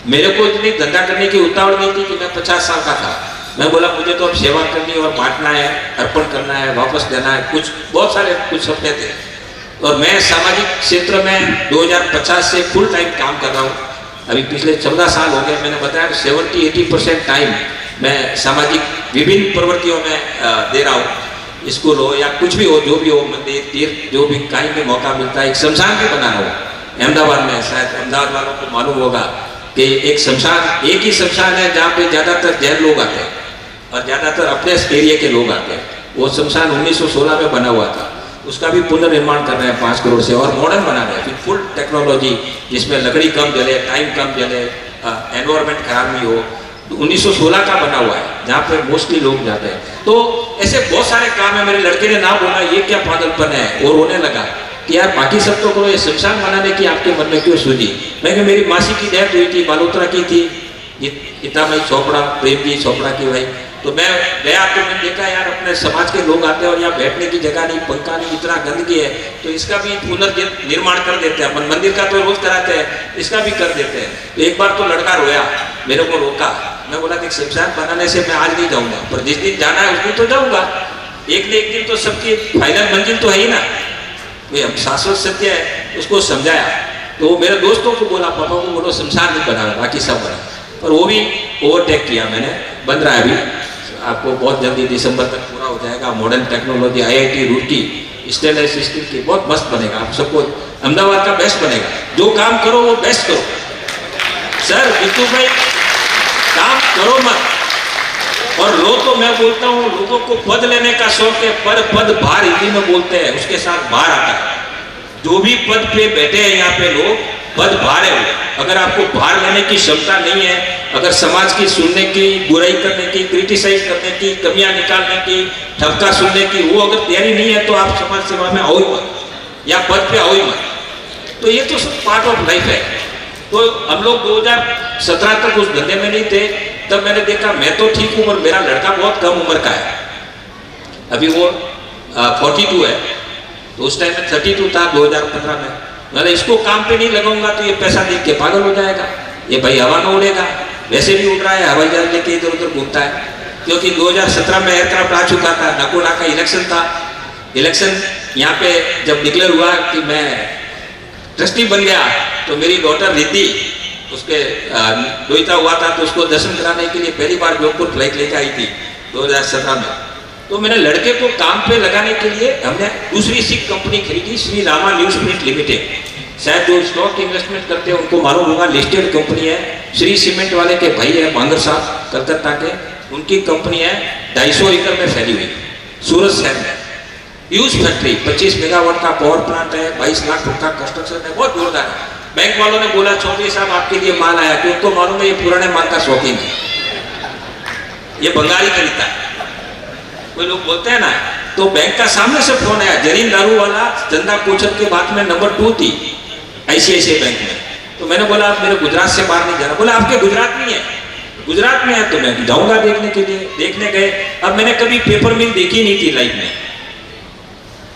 मेरे को इतनी धंधा करने की उतावड़ नहीं थी कि मैं 50 साल का था। मैं बोला मुझे तो अब सेवा करनी और बांटना है, अर्पण करना है, वापस देना है, कुछ बहुत सारे कुछ सपने थे। और मैं सामाजिक क्षेत्र में 2050 से फुल टाइम काम कर रहा हूँ। अभी पिछले 14 साल हो गए, मैंने बताया 70-80% टाइम मैं सामाजिक विभिन्न प्रवृत्तियों में दे रहा हूँ। स्कूल हो या कुछ भी हो, जो भी हो, मंदिर तीर्थ जो भी कहीं भी मौका मिलता है। एक शमशान भी बना रहा हूँ अहमदाबाद में, शायद अहमदाबाद वालों को मालूम होगा कि एक शमशान, एक ही शमशान है जहाँ पे ज़्यादातर जैन लोग आते हैं और ज़्यादातर अपने एरिया के लोग आते हैं। वो शमशान 1916 में बना हुआ था, उसका भी पुनर्निर्माण कर रहे हैं 5 करोड़ से, और मॉडर्न बना रहे हैं फिर फुल टेक्नोलॉजी, जिसमें लकड़ी कम जले, टाइम कम जले, एनवायरमेंट खराब नहीं हो। 1916 का बना हुआ है जहाँ पे मोस्टली लोग जाते हैं। तो ऐसे बहुत सारे काम है। मेरे लड़के ने ना बोला ये क्या पागलपन है, और रोने लगा कि यार बाकी सब तो करो, ये शमशान बनाने की आपके मन में क्यों सूझी। मैं कि मेरी मासी की डेथ हुई थी, बालोतरा की थी, इतना भाई चोपड़ा, प्रेम जी चोपड़ा की भाई। तो मैं गया तो मैंने देखा यार अपने समाज के लोग आते हैं और यहाँ बैठने की जगह नहीं, पंखा नहीं, इतना गंदगी है, तो इसका भी पुनर्निर्माण कर देते हैं। मंदिर का तो रोज कराते हैं, इसका भी कर देते हैं। तो एक बार तो लड़का रोया, मेरे को रोका। मैं बोला कि शमशान बनाने से मैं आज नहीं जाऊँगा, पर जिस दिन जाना है उस दिन तो जाऊँगा। एक न एक दिन तो सबकी फाइनल मंजिल तो है ही ना, हम शाश्वत सत्य है उसको समझाया। तो वो मेरे दोस्तों को बोला, पापा को बोलो शमशान नहीं बनाना, बाकी सब बना। पर वो भी ओवरटेक किया मैंने, बन रहा है अभी, आपको बहुत जल्दी दिसंबर तक पूरा हो जाएगा। Modern technology, IIT Roorkee, stainless steel की बहुत मस्त बनेगा। आप सबको अहमदाबाद का बेस्ट बनेगा। जो काम करो वो बेस्ट करो। सर बिट्टू भाई काम करो मत। और लोग तो मैं बोलता हूँ लोगों को पद लेने का शौक है, पर पद भार हिंदी में बोलते हैं, उसके साथ भार आता है। जो भी पद पे बैठे हैं यहाँ पे लोग, पद भार है। अगर आपको भार लेने की क्षमता नहीं है, अगर समाज की सुनने की, बुराई करने की, क्रिटिसाइज करने की, कमियां निकालने की, ठपका सुनने की वो अगर तैयारी नहीं है, तो आप समाज सेवा में आओ ही मत या पद पे आओ ही मत। तो ये तो सब पार्ट ऑफ लाइफ है। तो हम लोग 2017 तक उस धंधे में नहीं थे। तब मैंने देखा मैं तो ठीक हूँ, पर मेरा लड़का बहुत कम उम्र का है, अभी वो 42 है, तो उस टाइम में 32 था 2015 में। मैंने इसको काम पे नहीं लगाऊंगा तो ये पैसा देख के पागल हो जाएगा, ये भाई हवा में उड़ेगा, वैसे भी उड़ रहा है, हवाई जहाज लेके इधर उधर घूमता है। क्योंकि 2017 में एयरक्राफ्ट आ चुका था, नकोड़ा का इलेक्शन था। इलेक्शन यहाँ पे जब डिक्लेयर हुआ कि मैं ट्रस्टी बन गया, तो मेरी डॉटर रिद्धि, उसके दोहिता हुआ था, तो उसको दर्शन कराने के लिए पहली बार जोधपुर फ्लाइट लेके आई थी 2017 में। तो मैंने लड़के को काम पे लगाने के लिए हमने दूसरी सिख कंपनी खरीदी, Shri Rama news print limited. शायद जो स्टॉक इन्वेस्टमेंट करते हैं उनको मालूम होगा, लिस्टेड कंपनी है। श्री सीमेंट वाले के भाई है मांगर साहब कलकत्ता के, उनकी कंपनी है 250 एकड़ में फैली हुई सूरत शहर में। ह्यूज फैक्ट्री, 25 मेगावाट का पावर प्लांट है, 22 लाख रुपये का कंस्ट्रक्शन है, बहुत जोरदार है। बैंक वालों ने बोला चौधरी साहब आपके लिए माल आया, क्योंकि उनको मालूम है ये पुराने माल का शौकीन है, ये बंगाली खरीदता है। कोई लोग बोलते हैं ना, तो बैंक का सामने से फोन आया, जरीन दारू वाला चंदा कोचर के बाद में नंबर 2 थी ICICI बैंक में। तो मैंने बोला आप मेरे गुजरात से बाहर नहीं जाना। बोला आपके गुजरात नहीं है, गुजरात में है तो मैं जाऊंगा देखने के लिए। देखने गए। अब मैंने कभी पेपर मिल देखी नहीं थी लाइफ में,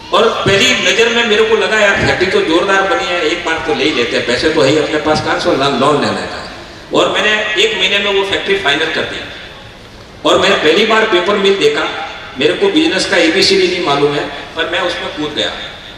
और पहली नजर में मेरे को लगा यार फैक्ट्री तो जोरदार बनी है, एक बार तो ले ही लेते हैं, पैसे तो है ही अपने पास, कहाँ से लोन लेना है। और मैंने 1 महीने में वो फैक्ट्री फाइनल कर दी। और मैंने पहली बार पेपर मिल देखा। मेरे को बिजनेस का ABCD नहीं मालूम है, पर मैं उसमें कूद गया।